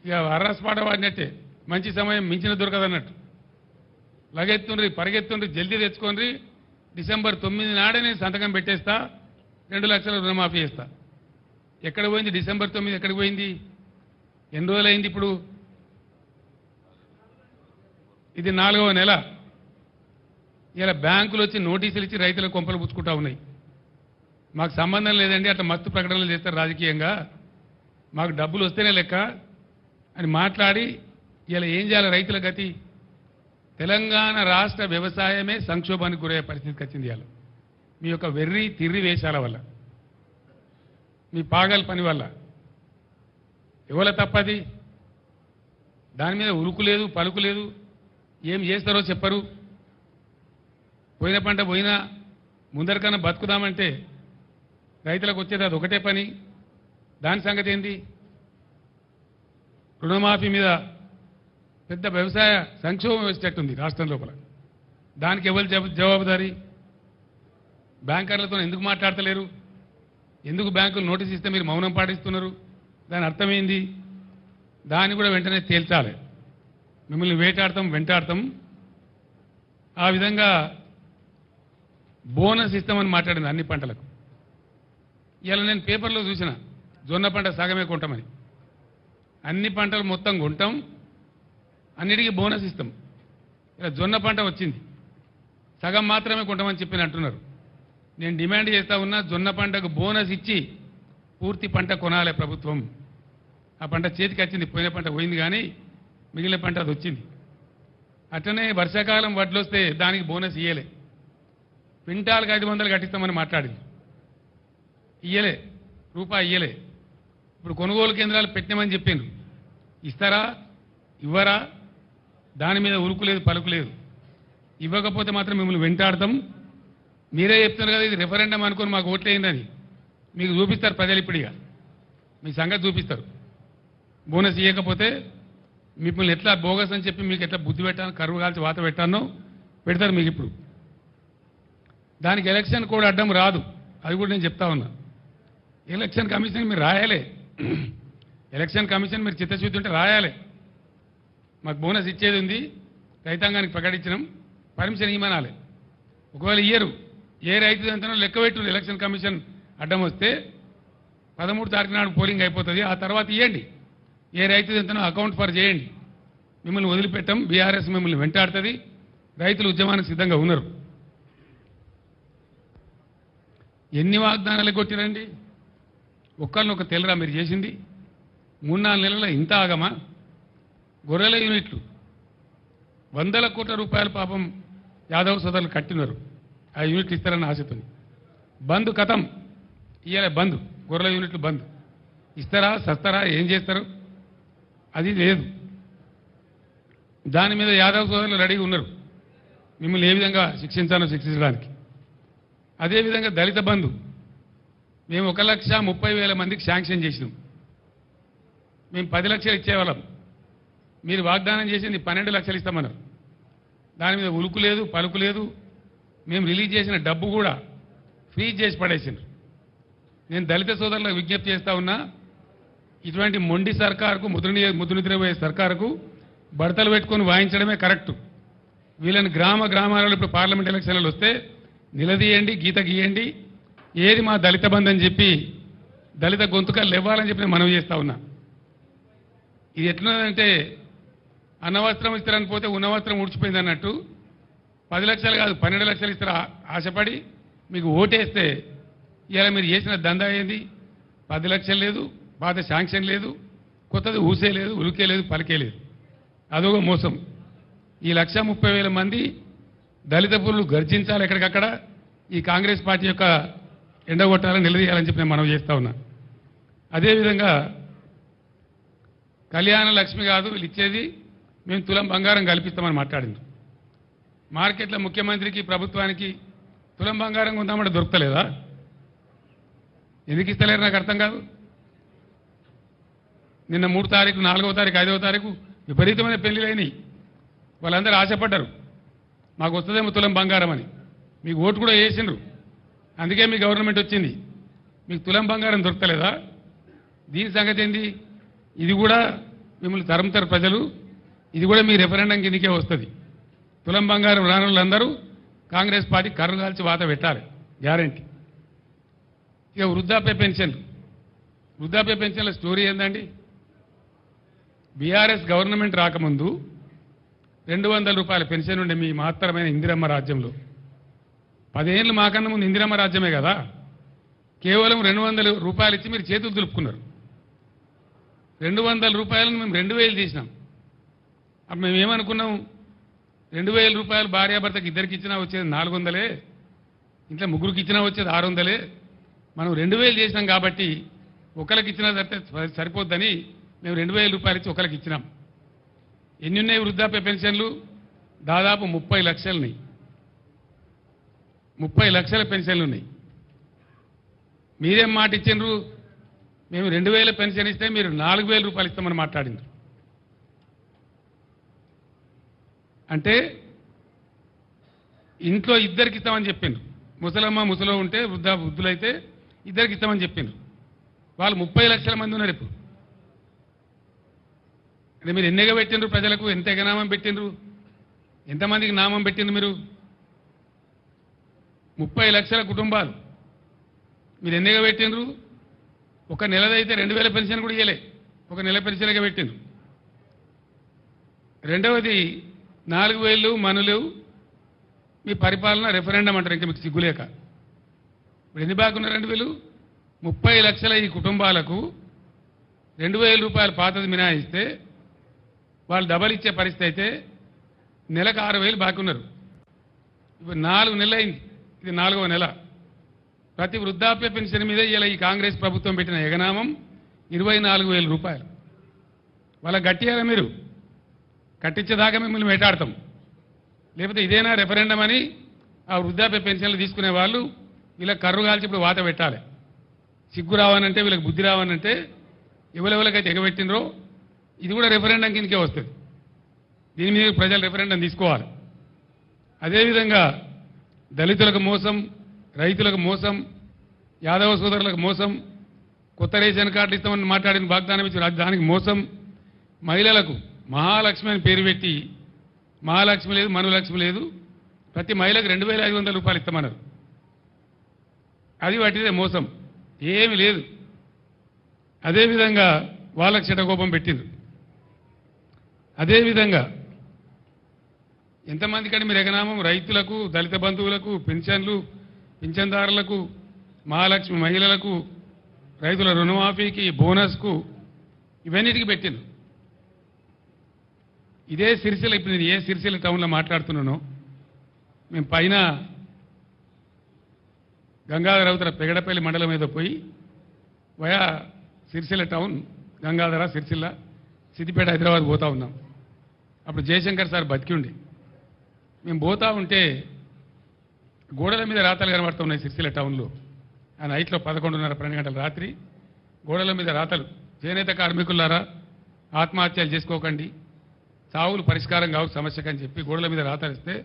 ఇక అర్రస్పాట వాడినట్టే, మంచి సమయం మించిన దొరకదన్నట్టు. లగెత్తుండ్రి, పరిగెత్తుండ్రి, జల్దీ తెచ్చుకోండి, డిసెంబర్ 9 నాడే నేను సంతకం పెట్టేస్తా, 2 లక్షల రుణమాఫీ చేస్తా. ఎక్కడ పోయింది డిసెంబర్ 9? ఎక్కడికి పోయింది? ఎన్ని రోజులైంది ఇప్పుడు? ఇది 4వ నెల. ఇలా బ్యాంకులు వచ్చి నోటీసులు ఇచ్చి రైతుల కొంపలు పుచ్చుకుంటా ఉన్నాయి. మాకు సంబంధం లేదండి, అట్లా మత్తు ప్రకటనలు చేస్తారు రాజకీయంగా, మాకు డబ్బులు వస్తేనే లెక్క అని మాట్లాడి ఇలా ఏం చేయాలి రైతుల గతి? తెలంగాణ రాష్ట్ర వ్యవసాయమే సంక్షోభానికి గురయ్యే పరిస్థితికి వచ్చింది. ఇవాళ మీ యొక్క వెర్రి తిర్రి వేషాల వల్ల, మీ పాగల్ పని వల్ల. ఎవల తప్పది? దాని మీద ఉరుకు లేదు, పలుకు లేదు. ఏం చేస్తారో చెప్పరు. పోయిన పంట పోయినా ముందరికన్నా బతుకుదామంటే రైతులకు వచ్చేది అది ఒకటే పని. దాని సంగతి ఏంది? రుణమాఫీ మీద పెద్ద వ్యవసాయ సంక్షోభం వచ్చేటట్టుంది రాష్ట్రం లోపల. దానికి ఎవరు జవాబుదారీ? బ్యాంకర్లతో ఎందుకు మాట్లాడతలేరు? ఎందుకు బ్యాంకులు నోటీస్ ఇస్తే మీరు మౌనం పాటిస్తున్నారు? దాని అర్థమైంది. దాన్ని కూడా వెంటనే తేల్చాలి. మిమ్మల్ని వెంటాడతాం. ఆ విధంగా బోనస్ ఇస్తామని మాట్లాడింది అన్ని పంటలకు. ఇలా నేను పేపర్లో చూసిన, జొన్న పంట సగమే కొంటామని. అన్ని పంటలు మొత్తం కొంటాం, అన్నిటికీ బోనస్ ఇస్తాం. ఇలా జొన్న పంట వచ్చింది, సగం మాత్రమే కొంటామని చెప్పి అంటున్నారు. నేను డిమాండ్ చేస్తా ఉన్నా, జొన్న పంటకు బోనస్ ఇచ్చి పూర్తి పంట కొనాలి ప్రభుత్వం. ఆ పంట చేతికి వచ్చింది, పోయిన పంట పోయింది, కానీ మిగిలిన పంట అది వచ్చింది. అట్లనే వర్షాకాలం వడ్లు వస్తే దానికి బోనస్ ఇయ్యలే. క్వింటాల్కి 500 కట్టిస్తామని మాట్లాడింది, ఇయ్యలే, రూపాయి ఇయ్యలే. ఇప్పుడు కొనుగోలు కేంద్రాలు పెట్టినామని చెప్పిండ్రు, ఇస్తారా ఇవ్వరా? దాని మీద ఉరుకు లేదు, పలుకు లేదు. ఇవ్వకపోతే మాత్రం మిమ్మల్ని వెంటాడతాం. మీరే చెప్తున్నారు కదా ఇది రెఫరెండం అనుకుని మాకు ఓట్లేయిందని. మీకు చూపిస్తారు ప్రజలు, ఇప్పుడిగా మీ సంగతి చూపిస్తారు. బోనస్ ఇవ్వకపోతే మిమ్మల్ని ఎట్లా బోగస్ అని చెప్పి మీకు ఎట్లా బుద్ధి పెట్టాను, కరువు కాల్చి వాత పెట్టానో పెడతారు మీకు ఇప్పుడు. దానికి ఎలక్షన్ కూడా అడ్డం రాదు, అది కూడా నేను చెప్తా ఉన్నా. ఎలక్షన్ కమిషన్ మీరు రాయాలి. ఎలక్షన్ కమిషన్ మీరు చిత్తశుద్ధి ఉంటే రాయాలి. మాకు బోనస్ ఇచ్చేది ఉంది, రైతాంగానికి ప్రకటించినాం, పర్మిషన్ ఇవ్వనాలి. ఒకవేళ ఇయ్యరు, ఏ రైతు ఎంతనో లెక్క పెట్టు. ఎలక్షన్ కమిషన్ అడ్డం వస్తే 13 తారీఖు నాడు పోలింగ్ అయిపోతుంది. ఆ తర్వాత ఇవ్వండి, ఏ రైతు ఎంతనో అకౌంట్ ఫర్ చేయండి. మిమ్మల్ని వదిలిపెట్టాం, బీఆర్ఎస్ మిమ్మల్ని వెంటాడుతుంది. రైతులు ఉద్యమానికి సిద్ధంగా ఉన్నారు. ఎన్ని వాగ్దానాలు కొట్టిరండి? ఒక్కరినొక తెలరా మీరు చేసింది? 3-4 నెలల ఇంత ఆగమా? గొర్రెల యూనిట్లు 100 కోట్ల రూపాయలు పాపం యాదవ్ సోదరులు కట్టినారు. ఆ యూనిట్లు ఇస్తారన్న ఆశతో బంద్ కథం. ఇయ్యాలి బంద్, గొర్రెల యూనిట్లు బంద్. ఇస్తారా సస్తారా ఏం చేస్తారు? అది లేదు. దాని మీద యాదవ్ సోదరులు రెడీగా ఉన్నారు మిమ్మల్ని ఏ విధంగా శిక్షించాలో శిక్షించడానికి. అదేవిధంగా దళిత బంధు మేము 1,30,000 మందికి శాంక్షన్ చేసినాం. మేము 10 లక్షలు ఇచ్చేవాళ్ళం, మీరు వాగ్దానం చేసింది 12 లక్షలు ఇస్తామన్నారు. దాని మీద ఉలుకు లేదు, పలుకు లేదు. మేము రిలీజ్ చేసిన డబ్బు కూడా ఫ్రీజ్ చేసి పడేసిండ్రు. నేను దళిత సోదరులకు విజ్ఞప్తి చేస్తా ఉన్నా, ఇటువంటి మొండి సర్కారుకు ముద్దు నిద్రపోయే సర్కారుకు బడతలు పెట్టుకొని వాయించడమే కరెక్టు. వీళ్ళని గ్రామాలలో ఇప్పుడు పార్లమెంట్ ఎలక్షన్లు వస్తే నిలదీయండి, గీత గీయండి, ఏది మా దళిత బంధు అని చెప్పి దళిత గొంతుకలు ఇవ్వాలని చెప్పి నేను మనవి చేస్తా ఉన్నా. ఇది ఎట్లున్నదంటే అన్నవస్త్రం ఇస్తారని పోతే ఉన్నవస్త్రం ఊడ్చిపోయింది అన్నట్టు 10 లక్షలు కాదు 12 లక్షలు ఇస్తారు ఆశపడి మీకు ఓటేస్తే ఇలా మీరు చేసిన దందా ఏంది? 10 లక్షలు లేదు, పాత శాంక్షన్ లేదు, కొత్తది ఊసే లేదు, ఉలికే లేదు, పలికే లేదు. అదొక మోసం. ఈ 1,30,000 మంది దళిత పురులు గర్జించాలి ఎక్కడికక్కడ. ఈ కాంగ్రెస్ పార్టీ యొక్క ఎండగొట్టాలని నిలదీయాలని చెప్పి నేను మనవి చేస్తా ఉన్నా. అదేవిధంగా కళ్యాణ లక్ష్మి కాదు వీళ్ళు ఇచ్చేది, మేము తులం బంగారం కల్పిస్తామని మాట్లాడింది. మార్కెట్లో ముఖ్యమంత్రికి ప్రభుత్వానికి తులం బంగారం కొందామంటే దొరకలేదా? ఎందుకు ఇస్తలేరు నాకు అర్థం కాదు. నిన్న 3వ తారీఖు 4వ తారీఖు 5వ తారీఖు విపరీతమైన పెళ్లిళ్ళు అయినాయి. వాళ్ళందరూ ఆశపడ్డారు మాకు వస్తుందేమో తులం బంగారం అని. మీకు ఓటు కూడా వేసిండ్రు, అందుకే మీ గవర్నమెంట్ వచ్చింది. మీకు తులం బంగారం దొరకలేదా? దీని సంగతి ఏంది? ఇది కూడా మిమ్మల్ని తరుముతారు ప్రజలు. ఇది కూడా మీ రెఫరెండం కిందకే వస్తుంది. తులం బంగారం రాని వాళ్ళందరూ కాంగ్రెస్ పార్టీ కర్రు కాల్చి వాత పెట్టాలి, గ్యారంటీ. ఇక వృద్ధాప్య పెన్షన్ల స్టోరీ ఏందండి? బీఆర్ఎస్ గవర్నమెంట్ రాకముందు 200 రూపాయల పెన్షన్ ఉండే మీ మహత్తరమైన ఇందిరమ్మ రాజ్యంలో. 10 ఏళ్ళు మాకన్నా ముందు ఇందిరమ్మ రాజ్యమే కదా. కేవలం 200 రూపాయలు ఇచ్చి మీరు చేతులు దులుపుకున్నారు. 200 రూపాయలను మేము 2,000 చేసినాం. అప్పుడు మేము ఏమనుకున్నాం? 2,000 రూపాయలు భార్యాభర్తకి ఇద్దరికి ఇచ్చినా వచ్చేది 400, ఇంట్లో ముగ్గురికి ఇచ్చినా వచ్చేది 600. మనం 2,000 చేసినాం కాబట్టి ఒకరికి ఇచ్చినా సరిపోద్దని మేము 2,000 రూపాయలు ఇచ్చి ఒకరికి ఇచ్చినాం. ఎన్ని ఉన్నాయి వృద్ధాప్య పెన్షన్లు? దాదాపు 30 లక్షలున్నాయి. 30 లక్షల పెన్షన్లు ఉన్నాయి. మీరేం మాట ఇచ్చిండ్రు? మేము 2,000 పెన్షన్ ఇస్తే మీరు 4,000 రూపాయలు ఇస్తామని మాట్లాడిండ్రు. అంటే ఇంట్లో ఇద్దరికి ఇస్తామని చెప్పిండ్రు. ముసలమ్మ ముసలో ఉంటే వృద్ధులైతే ఇద్దరికి ఇస్తామని చెప్పిండ్రు. వాళ్ళు 30 లక్షల మంది ఉన్నారు ఇప్పుడు. అంటే మీరు ఎన్నిగా పెట్టిండ్రు? ప్రజలకు ఎంత ఎగనామం పెట్టిండ్రు? ఎంతమందికి నామం పెట్టిండ్రు మీరు? 30 లక్షల కుటుంబాలు మీరు ఎన్నిగా పెట్టిండ్రు? ఒక నెలదైతే 2,000 పెన్షన్ కూడా ఇవ్వలే, ఒక నెల పెన్షన్గా పెట్టిండ్రు. రెండవది 4,000 మనులు మీ పరిపాలన రెఫరెండం అంటారు. ఇంకా మీకు సిగ్గులేక ఇప్పుడు ఎన్ని బాగున్నారండి వీళ్ళు? 30 లక్షల ఈ కుటుంబాలకు 2,000 రూపాయలు పాతది మినాయిస్తే వాళ్ళు డబల్ ఇచ్చే పరిస్థితి అయితే నెలకు 6,000 బాకీ ఉన్నారు. ఇప్పుడు 4 నెలలు అయింది, ఇది 4వ నెల. ప్రతి వృద్ధాప్య పెన్షన్ మీద ఇలా ఈ కాంగ్రెస్ ప్రభుత్వం పెట్టిన ఎగనామం 24,000 రూపాయలు. వాళ్ళ గట్టియాల మీరు కట్టించేదాకా మిమ్మల్ని వేటాడతాం. లేకపోతే ఇదేనా రెఫరెండం అని ఆ వృద్ధాప్య పెన్షన్లు తీసుకునే వాళ్ళు వీళ్ళకి కర్రు కాల్చి ఇప్పుడు వాత పెట్టాలి. సిగ్గు రావాలంటే, వీళ్ళకి బుద్ధి రావాలంటే ఎవరెవరికైతే ఎగబెట్టినరో ఇది కూడా రెఫరెండం కిందకే వస్తుంది. దీని మీద ప్రజలు రెఫరెండం తీసుకోవాలి. అదేవిధంగా దళితులకు మోసం, రైతులకు మోసం, యాదవ సోదరులకు మోసం, కొత్త రేషన్ కార్డులు ఇస్తామని మాట్లాడిన వాగ్దానం ఇచ్చి దానికి మోసం, మహిళలకు మహాలక్ష్మి అని పేరు పెట్టి మహాలక్ష్మి లేదు, మనులక్ష్మి లేదు, ప్రతి మహిళకు 2,500 రూపాయలు ఇస్తామన్నారు. అది వాటిదే మోసం, ఏమీ లేదు. అదేవిధంగా వాళ్ళకు చెడకోపం పెట్టింది. అదేవిధంగా ఎంతమంది కంటే మీరు ఎగనామం రైతులకు, దళిత బంధువులకు, పెన్షన్లు, పింఛన్దారులకు, మహాలక్ష్మి మహిళలకు, రైతుల రుణమాఫీకి, బోనస్కు, ఇవన్నిటికీ పెట్టింది. ఇదే సిరిసిల్ల, ఇప్పుడు నేను ఏ సిరిసిల్ల టౌన్లో మాట్లాడుతున్నానో, మేము పైన గంగాధర అవతల పెగడపల్లి మండలం మీద పోయి వయా సిరిసిల్ల టౌన్, గంగాధర, సిరిసిల్ల, సిద్దిపేట, హైదరాబాద్ పోతా ఉన్నాం. అప్పుడు జయశంకర్ సార్ బతికి ఉండి మేము పోతా ఉంటే గోడల మీద రాతలు కనబడుతున్నాయి సిరిసిల్ల టౌన్లో. ఆ నైట్లో 11:30, 12 గంటల రాత్రి గోడల మీద రాతలు, చేనేత కార్మికులారా ఆత్మహత్యలు చేసుకోకండి, చావులు పరిష్కారం కావు సమస్యకని చెప్పి గోడల మీద రాతలు ఇస్తే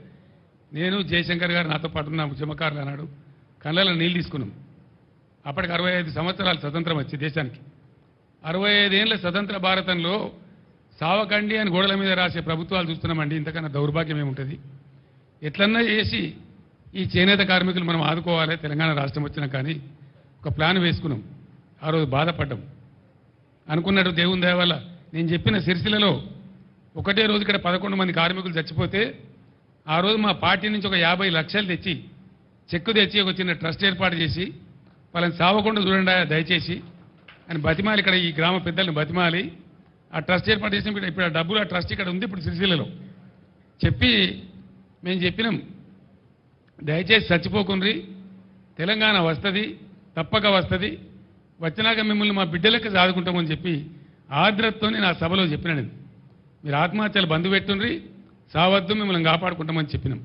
నేను జయశంకర్ గారు నాతో పాటు ఉన్న ఉద్యమకారులు అన్నాడు కళ్ళలో నీళ్ళు తీసుకున్నాం. అప్పటికి 65 సంవత్సరాలు స్వతంత్రం వచ్చి దేశానికి 65 ఏళ్ల స్వతంత్ర భారతంలో సావకండి అని గోడల మీద రాసే ప్రభుత్వాలు చూస్తున్నామండి. ఇంతకన్నా దౌర్భాగ్యం ఏముంటుంది? ఎట్లన్నా చేసి ఈ చేనేత కార్మికులు మనం ఆదుకోవాలి. తెలంగాణ రాష్ట్రం వచ్చినా కానీ ఒక ప్లాన్ వేసుకున్నాం. ఆ రోజు బాధపడ్డాం. అనుకున్నట్టు దేవుని దయ వల్ల నేను చెప్పిన సిరిసిల్లలో ఒకటే రోజు ఇక్కడ 11 మంది కార్మికులు చచ్చిపోతే ఆ రోజు మా పార్టీ నుంచి ఒక 50 లక్షలు తెచ్చి చెక్కు తెచ్చి ఒక చిన్న ట్రస్ట్ ఏర్పాటు చేసి వాళ్ళని సావకుండా చూడండి దయచేసి అని బతిమాలి, ఇక్కడ ఈ గ్రామ పెద్దల్ని బతిమాలి ఆ ట్రస్ట్ ఏర్పాటు చేసి ఇప్పుడు ఆ డబ్బులు ఆ ట్రస్ట్ ఇక్కడ ఉంది ఇప్పుడు సిరిసిల్లలో చెప్పి మేము చెప్పినాం దయచేసి చచ్చిపోకుండ్రి, తెలంగాణ వస్తుంది, తప్పక వస్తుంది, వచ్చినాక మిమ్మల్ని మా బిడ్డలకి సాదుకుంటామని చెప్పి ఆర్ద్రతతో నేను ఆ సభలో చెప్పినాను. మీరు ఆత్మహత్యలు బంధు పెట్టుండ్రి, సావద్దు, మిమ్మల్ని కాపాడుకుంటామని చెప్పినాం.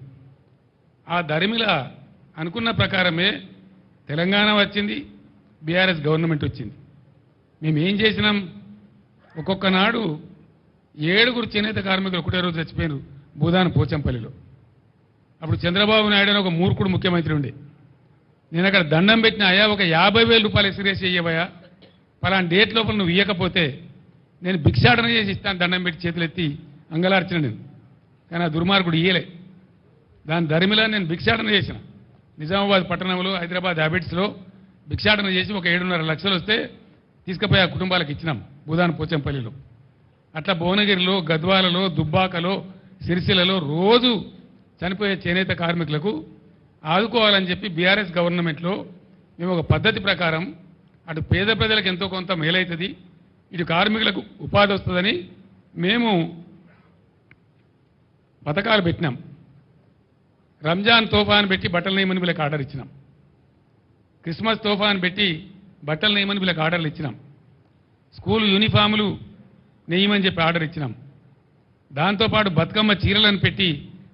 ఆ దరిమిల అనుకున్న ప్రకారమే తెలంగాణ వచ్చింది, బీఆర్ఎస్ గవర్నమెంట్ వచ్చింది. మేము ఏం చేసినాం? ఒక్కొక్క నాడు 7 చేనేత కార్మికులు ఒకటే రోజు చచ్చిపోయారు భూదాన్ పోచంపల్లిలో. అప్పుడు చంద్రబాబు నాయుడు అని ఒక మూర్ఖుడు ముఖ్యమంత్రి ఉండే. నేను అక్కడ దండం పెట్టిన, అయ్యా ఒక 50,000 రూపాయలు ఎక్స్గ్రేస్ చేయవయ్యా, పలానా డేట్ లోపల నువ్వు ఇవ్వకపోతే నేను భిక్షాటన చేసి ఇస్తాను దండం పెట్టి చేతులెత్తి అంగలార్చిన నేను. కానీ ఆ దుర్మార్గుడు ఇయ్యలే. దాని దరిమిలా నేను భిక్షాటన చేసిన. నిజామాబాద్ పట్టణంలో, హైదరాబాద్ హ్యాబిట్స్లో భిక్షాటన చేసి ఒక 7.5 లక్షలు వస్తే తీసుకుపోయి ఆ కుటుంబాలకు ఇచ్చినాం భూదాన్ పోచంపల్లిలో. అట్లా భువనగిరిలో, గద్వాలలో, దుబ్బాకలో, సిరిసిల్లలో రోజు చనిపోయే చేనేత కార్మికులకు ఆదుకోవాలని చెప్పి బీఆర్ఎస్ గవర్నమెంట్లో మేము ఒక పద్ధతి ప్రకారం అటు పేద ప్రజలకు ఎంతో కొంత మేలవుతుంది, ఇటు కార్మికులకు ఉపాధి వస్తుందని మేము పథకాలు పెట్టినాం. రంజాన్ తోఫాను పెట్టి బట్టల నేయమని వీళ్ళకి ఆర్డర్ ఇచ్చినాం. క్రిస్మస్ తోఫాను పెట్టి బట్టలు నేయమని వీళ్ళకి ఆర్డర్లు ఇచ్చినాం. స్కూల్ యూనిఫాములు నేయమని చెప్పి ఆర్డర్ ఇచ్చినాం. దాంతోపాటు బతుకమ్మ చీరలను పెట్టి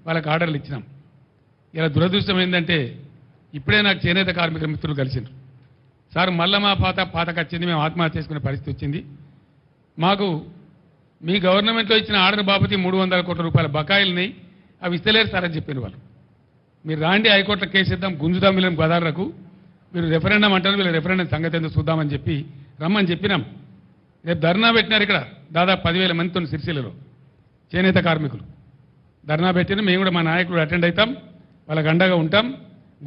వాళ్ళకి ఆర్డర్లు ఇచ్చినాం. ఇలా దురదృష్టం ఏంటంటే ఇప్పుడే నాకు చేనేత కార్మికుల మిత్రులు కలిసిండ్రు. సార్ మళ్ళా మా పాతకు వచ్చింది, మేము ఆత్మహత్య చేసుకునే పరిస్థితి వచ్చింది. మాకు మీ గవర్నమెంట్లో ఇచ్చిన ఆర్డర్ బాపతి 300 కోట్ల రూపాయల బకాయిలని అవి ఇస్తలేరు సార్ అని చెప్పారు వాళ్ళు. మీరు రాండి హైకోర్టులో కేసు ఇద్దాం, గుంజుదాం వీళ్ళని గదార్లకు, మీరు రెఫరెండం అంటారు, వీళ్ళ రెఫరెండం సంగతి ఎందుకు చూద్దామని చెప్పి రమ్మని చెప్పినాం. రేపు ధర్నా పెట్టినారు ఇక్కడ దాదాపు 10,000 మందితో సిరిసిల్లలో చేనేత కార్మికులు ధర్నా పెట్టిన. మేము కూడా మా నాయకుడు అటెండ్ అవుతాం, వాళ్ళకి అండగా ఉంటాం,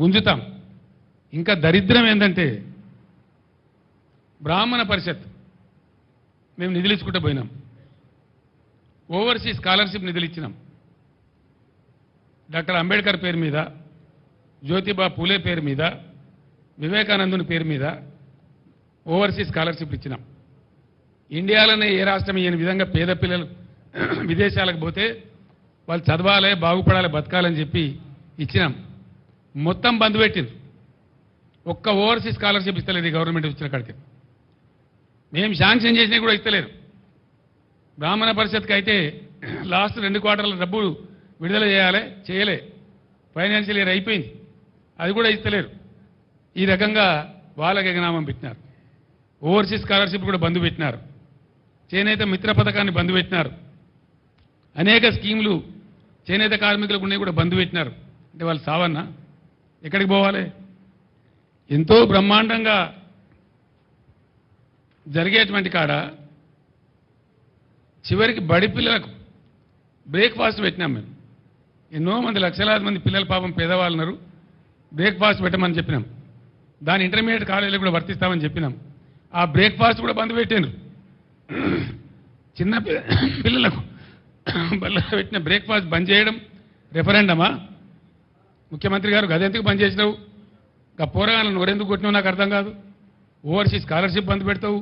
గుంజుతాం. ఇంకా దరిద్రం ఏంటంటే బ్రాహ్మణ పరిషత్ మేము నిధులు ఇచ్చుకుంటూ పోయినాం. ఓవర్సీస్ స్కాలర్షిప్ నిధులు ఇచ్చినాం. డాక్టర్ అంబేద్కర్ పేరు మీద, జ్యోతిబా పూలే పేరు మీద, వివేకానందుని పేరు మీద ఓవర్సీస్ స్కాలర్షిప్ ఇచ్చినాం. ఇండియాలోనే ఏ రాష్ట్రం ఇయ్యని విధంగా పేద పిల్లలు విదేశాలకు పోతే వాళ్ళు చదవాలి, బాగుపడాలి, బతకాలని చెప్పి ఇచ్చినాం. మొత్తం బంద్ పెట్టింది. ఒక్క ఓవర్సీస్ స్కాలర్షిప్ ఇస్తలేదు ఈ గవర్నమెంట్ ఇచ్చిన కాడికి. మేము శాంక్షన్ చేసినా కూడా ఇస్తలేరు. బ్రాహ్మణ పరిషత్కి అయితే లాస్ట్ 2 క్వార్టర్ల డబ్బులు విడుదల చేయాలి, చేయలే. ఫైనాన్షియల్ ఇయర్ అయిపోయింది, అది కూడా ఇస్తలేరు. ఈ రకంగా వాళ్ళకి ఎగనామం పెట్టినారు. ఓవర్సీస్ స్కాలర్షిప్ కూడా బంద్ పెట్టినారు. చేనేత మిత్ర పథకాన్ని బంద్ పెట్టినారు. అనేక స్కీములు చేనేత కార్మికులకు ఉన్నాయి కూడా బంద్ పెట్టినారు. అంటే వాళ్ళు సావన్నా ఎక్కడికి పోవాలి? ఎంతో బ్రహ్మాండంగా జరిగేటువంటి కాడ చివరికి బడి పిల్లలకు బ్రేక్ఫాస్ట్ పెట్టినాం మేము. ఎన్నో మంది లక్షలాది మంది పిల్లలు పాపం పేదవాళ్ళు ఉన్నారు, బ్రేక్ఫాస్ట్ పెట్టమని చెప్పినాం. దాని ఇంటర్మీడియట్ కాలేజీలో కూడా వర్తిస్తామని చెప్పినాం. ఆ బ్రేక్ఫాస్ట్ కూడా బంద్ పెట్టారు. చిన్న పిల్లలకు బల్ల పెట్టిన బ్రేక్ఫాస్ట్ బంద్ చేయడం రెఫరెండమా? ముఖ్యమంత్రి గారు గదెందుకు బంద్ చేసినావు? ఆ పోరగాళ్ళను నోరెందుకు కొట్టినావు నాకు అర్థం కాదు. ఓవర్సీస్ స్కాలర్షిప్ బంద్ పెడతావు,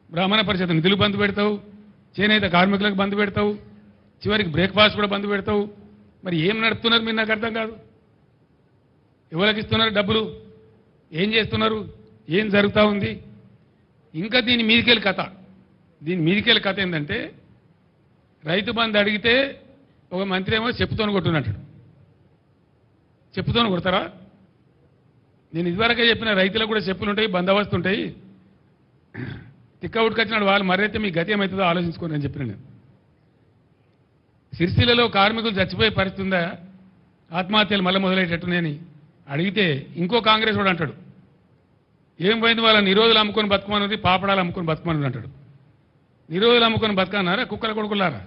బ్రాహ్మణ పరిషత్ నిధులు బంద్ పెడతావు, చేనేత కార్మికులకు బంద్ పెడతావు, చివరికి బ్రేక్ఫాస్ట్ కూడా బంద్ పెడతావు. మరి ఏం నడుపుతున్నారు మీరు నాకు అర్థం కాదు. ఎవరికి ఇస్తున్నారు డబ్బులు? ఏం చేస్తున్నారు? ఏం జరుగుతూ ఉంది? ఇంకా దీని మీదికెళ్ళి కథ ఏంటంటే రైతు బంధు అడిగితే ఒక మంత్రి ఏమో చెప్పుతోని కొట్టున్నట్టు. చెప్పుతోని కొడతారా? నేను ఇదివరకే చెప్పిన రైతులకు కూడా చెప్పులు ఉంటాయి, బందోబస్తు ఉంటాయి. తిక్క ఉట్టుకొచ్చినాడు వాళ్ళు మరైతే మీ గతి ఏమవుతుందో ఆలోచించుకోండి అని చెప్పిన నేను. సిరిసిల్లలో కార్మికులు చచ్చిపోయే పరిస్థితి ఉందా? ఆత్మహత్యలు మళ్ళీ మొదలయ్యేటట్టున్నాయని అడిగితే ఇంకో కాంగ్రెస్ వాడు అంటాడు, ఏం పోయింది వాళ్ళ నిరోధులు అమ్ముకొని బతుకమన్నది, పాపడాలు అమ్ముకొని బతుకమన్నది అంటాడు. నిరోధులు అమ్ముకొని బతకన్నారా కుక్కల కొడుకులారా?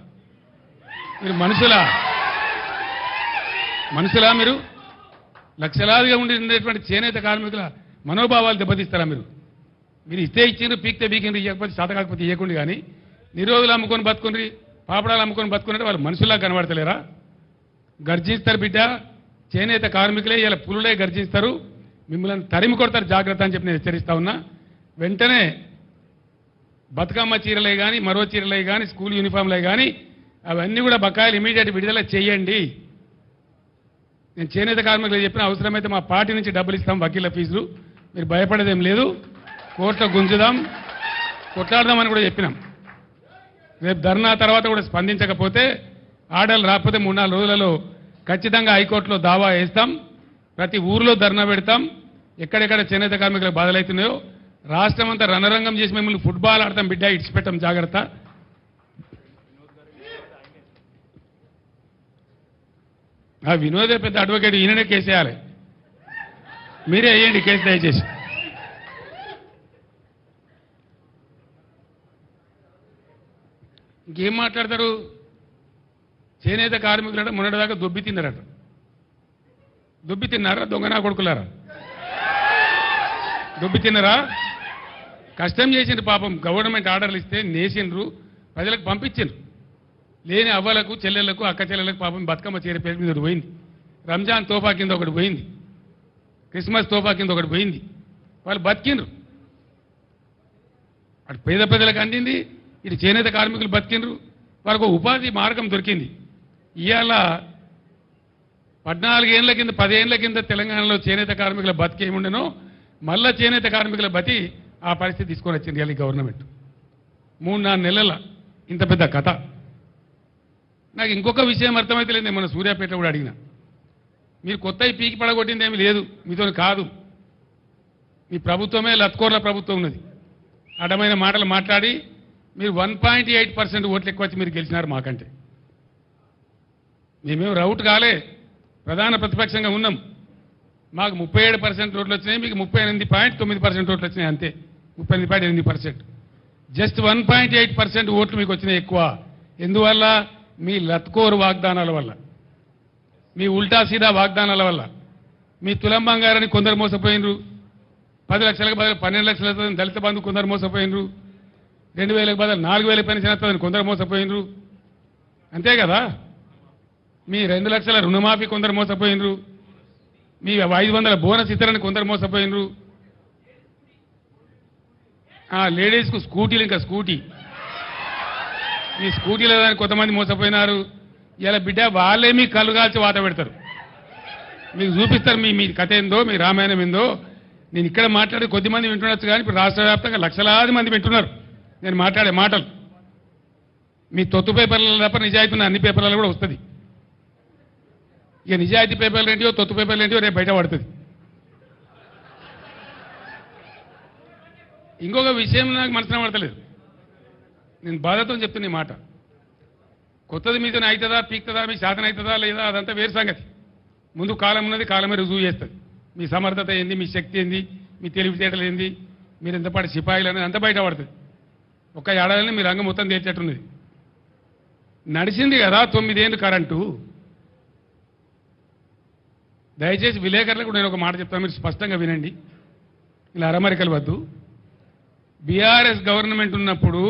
మీరు మనుషులా మీరు? లక్షలాదిగా ఉండేటువంటి చేనేత కార్మికుల మనోభావాలు దెబ్బతీస్తారా మీరు? మీరు ఇస్తే ఇచ్చిండ్రు, పీక్తే బీకిండ్రు, ఇవ్వకపోతే శాత కాకపోతే ఇవ్వకుండా. కానీ నిరోధులు అమ్ముకొని బతుకుని, పాపడాలు అమ్ముకొని బతుకున్నట్టు వాళ్ళు మనుషులా కనబడతలేరా? గర్జిస్తారు బిడ్డ, చేనేత కార్మికులే ఇలా పులులే గర్జిస్తారు, మిమ్మల్ని తరిమి కొడతారు, జాగ్రత్త అని చెప్పి నేను హెచ్చరిస్తా ఉన్నా. వెంటనే బతుకమ్మ చీరలే కానీ, మరో చీరలే కానీ, స్కూల్ యూనిఫామ్లే కానీ అవన్నీ కూడా బకాయిలు ఇమీడియట్ విడుదల చేయండి. నేను చేనేత కార్మికులు చెప్పిన అవసరమైతే మా పార్టీ నుంచి డబ్బులు ఇస్తాం, వకీళ్ళ ఫీజులు, మీరు భయపడేదేం లేదు, కోర్టులో గుంజుదాం, కొట్లాడదామని కూడా చెప్పినాం. రేపు ధర్నా తర్వాత కూడా స్పందించకపోతే, ఆర్డర్లు రాకపోతే 3-4 రోజులలో ఖచ్చితంగా హైకోర్టులో దావా వేస్తాం, ప్రతి ఊర్లో ధర్నా పెడతాం. ఎక్కడెక్కడ చేనేత కార్మికులకు బాధలవుతున్నాయో రాష్ట్రం అంతా రణరంగం చేసి మిమ్మల్ని ఫుట్బాల్ ఆడతాం బిడ్డ, ఇడిచిపెట్టాం, జాగ్రత్త. ఆ వినోదే పెద్ద అడ్వకేట్, ఈయననే కేసేయాలి, మీరే వేయండి కేసు దయచేసి. ఇంకేం మాట్లాడతారు? చేనేత కార్మికులట మొన్నటిదాకా దొబ్బి తిన్నారట. దొబ్బి తిన్నారా దొంగనా కొడుకులారా? దొబ్బి తిన్నారా? కష్టం చేసిండ్రు పాపం, గవర్నమెంట్ ఆర్డర్లు ఇస్తే నేసిండ్రు, ప్రజలకు పంపించిండ్రు. లేని అవ్వలకు, చెల్లెళ్లకు, అక్క చెల్లెలకు పాపం బతుకమ్మ చీర పేరు మీద ఒకటి పోయింది, రంజాన్ తోఫా కింద ఒకటి పోయింది, క్రిస్మస్ తోఫా కింద ఒకటి పోయింది. వాళ్ళు బతికిండ్రు. అటు పేద ప్రజలకు అందింది, ఇటు చేనేత కార్మికులు బతికిండ్రు, వాళ్ళకు ఉపాధి మార్గం దొరికింది. ఇవాళ 14 ఏళ్ల కింద 10 ఏళ్ల కింద తెలంగాణలో చేనేత కార్మికుల బతికి ఏముండెనో మళ్ళా చేనేత కార్మికుల బతి ఆ పరిస్థితి తీసుకొని వచ్చింది ఇవాళ గవర్నమెంట్. 3-4 నెలల ఇంత పెద్ద కథ. నాకు ఇంకొక విషయం అర్థమైతే లేదు, మన సూర్యాపేట కూడా అడిగిన, మీరు కొత్త పీకి పడగొట్టింది ఏమీ లేదు, మీతో కాదు, మీ ప్రభుత్వమే లత్కోర్ల ప్రభుత్వం ఉన్నది. అడ్డమైన మాటలు మాట్లాడి మీరు 1.8% ఓట్లు ఎక్కువ వచ్చి మీరు గెలిచినారు మాకంటే. మేమేం రౌట్ కాలే, ప్రధాన ప్రతిపక్షంగా ఉన్నాం. మాకు 37% ఓట్లు వచ్చినాయి, మీకు 38.9% ఓట్లు వచ్చినాయి, అంతే. 38.8%. జస్ట్ 1.8% ఓట్లు మీకు వచ్చినాయి ఎక్కువ. ఎందువల్ల? మీ లత్కోరు వాగ్దానాల వల్ల, మీ ఉల్టా సీదా వాగ్దానాల వల్ల. మీ తులం బంగారాన్ని కొందరు మోసపోయినరు, 10 లక్షలకు బదులు 12 లక్షలతో దళిత బంధు కొందరు మోసపోయినరు, 2000లకు బదులు 4000 పెన్షన్ వస్తుందని కొందరు మోసపోయినరు, అంతే కదా. మీ 2 లక్షల రుణమాఫీ కొందరు మోసపోయినరు, మీ 500 బోనస్ ఇతరని కొందరు మోసపోయినరు, లేడీస్కు స్కూటీలు, ఇంకా స్కూటీ, మీ స్కూటీలో కొంతమంది మోసపోయినారు. ఇలా బిడ్డ వాళ్ళే మీ కళ్ళు కాల్చి వాత పెడతారు, మీకు చూపిస్తారు మీ కథ ఏందో, మీ రామాయణం ఏందో. నేను ఇక్కడ మాట్లాడి కొద్దిమంది వింటుండొచ్చు, కానీ ఇప్పుడు రాష్ట్ర వ్యాప్తంగా లక్షలాది మంది వింటున్నారు నేను మాట్లాడే మాటలు. మీ తొత్తు పేపర్లలో తప్ప నిజాయితీ ఉన్న అన్ని పేపర్లలో కూడా వస్తుంది. ఇక నిజాయితీ పేపర్లు ఏంటియో, తొత్తు పేపర్లు ఏంటియో రేపు బయట పడుతుంది. ఇంకొక విషయం నాకు మనసున పడతలేదు, నేను బాధతో చెప్తున్న ఈ మాట. కొత్తది మీతో అవుతుందా, పీక్తుందా, మీ శాతం అవుతుందా లేదా, అదంతా వేరు సంగతి. ముందు కాలం ఉన్నది, కాలమే రుజువు చేస్తుంది. మీ సమర్థత ఏంది, మీ శక్తి ఏంది, మీ తెలివితేటలు ఏంది, మీరు ఎంతపాటి సిపాయిలు అనేది అంతా బయట పడుతుంది. ఒక్క ఏడాదిని మీ రంగం మొత్తం తేల్చేట్టున్నది. నడిచింది కదా 9 ఏళ్ళు కరెంటు. దయచేసి విలేకరులకు నేను ఒక మాట చెప్తాను, మీరు స్పష్టంగా వినండి, ఇలా అరమరికలు వద్దు. బీఆర్ఎస్ గవర్నమెంట్ ఉన్నప్పుడు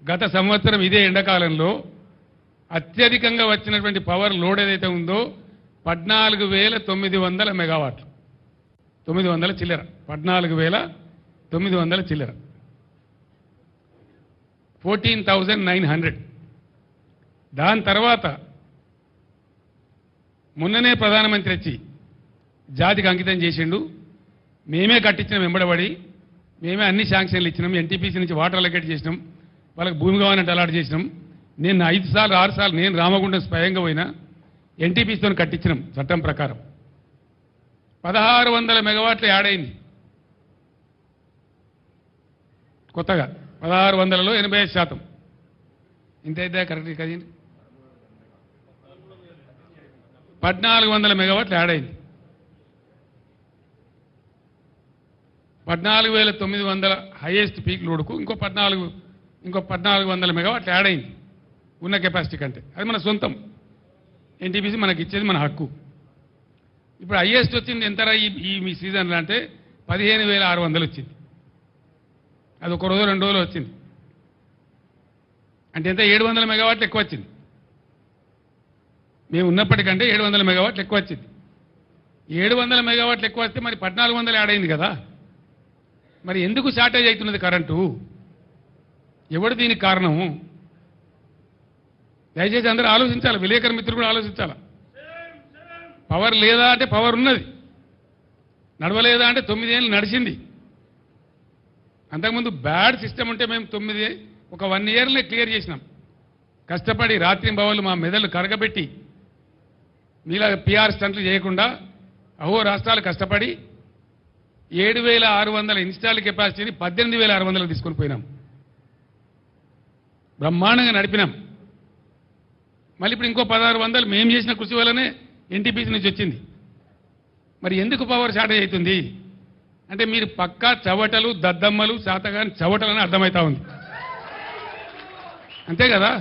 గత సంవత్సరం ఇదే ఎండాకాలంలో అత్యధికంగా వచ్చినటువంటి పవర్ లోడ్ ఏదైతే ఉందో 14,900 మెగావాట్లు, 900 చిల్లర, 14,900 చిల్లర, 14,900. దాని తర్వాత మొన్ననే ప్రధానమంత్రి వచ్చి జాతికి అంకితం చేసిండు. మేమే కట్టించినాం, వెంబడబడి మేమే అన్ని శాంక్షన్లు ఇచ్చినాం, ఎన్టీపీసీ నుంచి వాటర్ అలొకేట్ చేసినాం, వాళ్ళకి భూమి కావాలంటే అలాట్ చేసినాం. నేను 5 సార్లు 6 సార్లు నేను రామగుండం స్వయంగా పోయినా, ఎన్టీపీసీతో కట్టించినాం చట్టం ప్రకారం. 1600 మెగావాట్లు యాడ్ అయింది కొత్తగా, 1600లో 85%. ఇంతైతే కరెక్ట్ కదండి. 1400 మెగావాట్లు యాడ్ అయింది. 14,900 హైయెస్ట్ పీక్ లోడ్కు ఇంకో 1400 మెగావాట్లు యాడ్ అయింది ఉన్న కెపాసిటీ కంటే. అది మన సొంతం, ఎన్టీపీసీ మనకి ఇచ్చేది మన హక్కు. ఇప్పుడు హైయెస్ట్ వచ్చింది ఎంతరా ఈ సీజన్లో అంటే 15,600 వచ్చింది. అది ఒక రోజు 2 రోజులు వచ్చింది. అంటే ఎంత 700 మెగావాట్లు ఎక్కువ వచ్చింది. మేము ఉన్నప్పటికంటే 700 మెగావాట్లు ఎక్కువ వచ్చింది. 700 మెగావాట్లు ఎక్కువ వస్తే మరి 1400 యాడ్ అయింది కదా. మరి ఎందుకు షార్టేజ్ అవుతున్నది కరెంటు? ఎవడు దీనికి కారణము? దయచేసి అందరూ ఆలోచించాలి, విలేకరు మిత్రులు కూడా ఆలోచించాలి. పవర్ లేదా అంటే పవర్ ఉన్నది, నడవలేదా అంటే 9 ఏళ్ళు నడిచింది. అంతకుముందు బ్యాడ్ సిస్టమ్ ఉంటే మేము 1 ఇయర్నే క్లియర్ చేసినాం. కష్టపడి రాత్రి భవన్లు మా మెదళ్ళు కరగబెట్టి మీలా పిఆర్ స్టంట్లు చేయకుండా అహో రాష్ట్రాలు కష్టపడి 7,600 ఇన్స్టాల్ కెపాసిటీని 18,600 తీసుకొని పోయినాం. బ్రహ్మాండంగా నడిపినాం. మళ్ళీ ఇప్పుడు ఇంకో 1,600 మేము చేసిన కృషి వల్లనే ఎన్టీపీసీ నుంచి వచ్చింది. మరి ఎందుకు పవర్ షార్టేజ్ అవుతుంది అంటే మీరు పక్కా చవటలు, దద్దమ్మలు, శాతగాని చవటలని అర్థమవుతా ఉంది. అంతే కదా,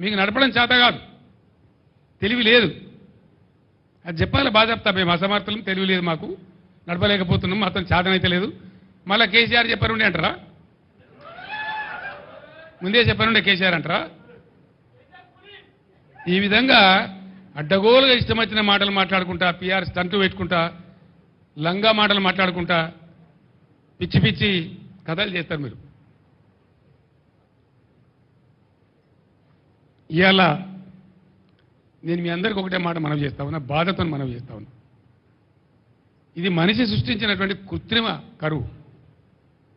మీకు నడపడం చేత కాదు, తెలివి లేదు. అది చెప్పాలి బాధ చెప్తా. మేము అసమర్థులం, తెలివి లేదు, మాకు నడపలేకపోతున్నాం, మాత్రం చేతనైతే లేదు. మళ్ళీ కేసీఆర్ చెప్పారుండే అంటారా? ముందే చెప్పారుండే కేసీఆర్ అంటారా? ఈ విధంగా అడ్డగోలుగా ఇష్టం వచ్చిన మాటలు మాట్లాడుకుంటా, పిఆర్ స్టంట్లు పెట్టుకుంటా, లంగా మాటలు మాట్లాడుకుంటా పిచ్చి పిచ్చి కథలు చేస్తారు మీరు. ఇవాళ నేను మీ అందరికీ ఒకటే మాట మనవి చేస్తా ఉన్నా, బాధతో మనవి చేస్తా ఉన్నా. ఇది మనిషి సృష్టించినటువంటి కృత్రిమ కరువు.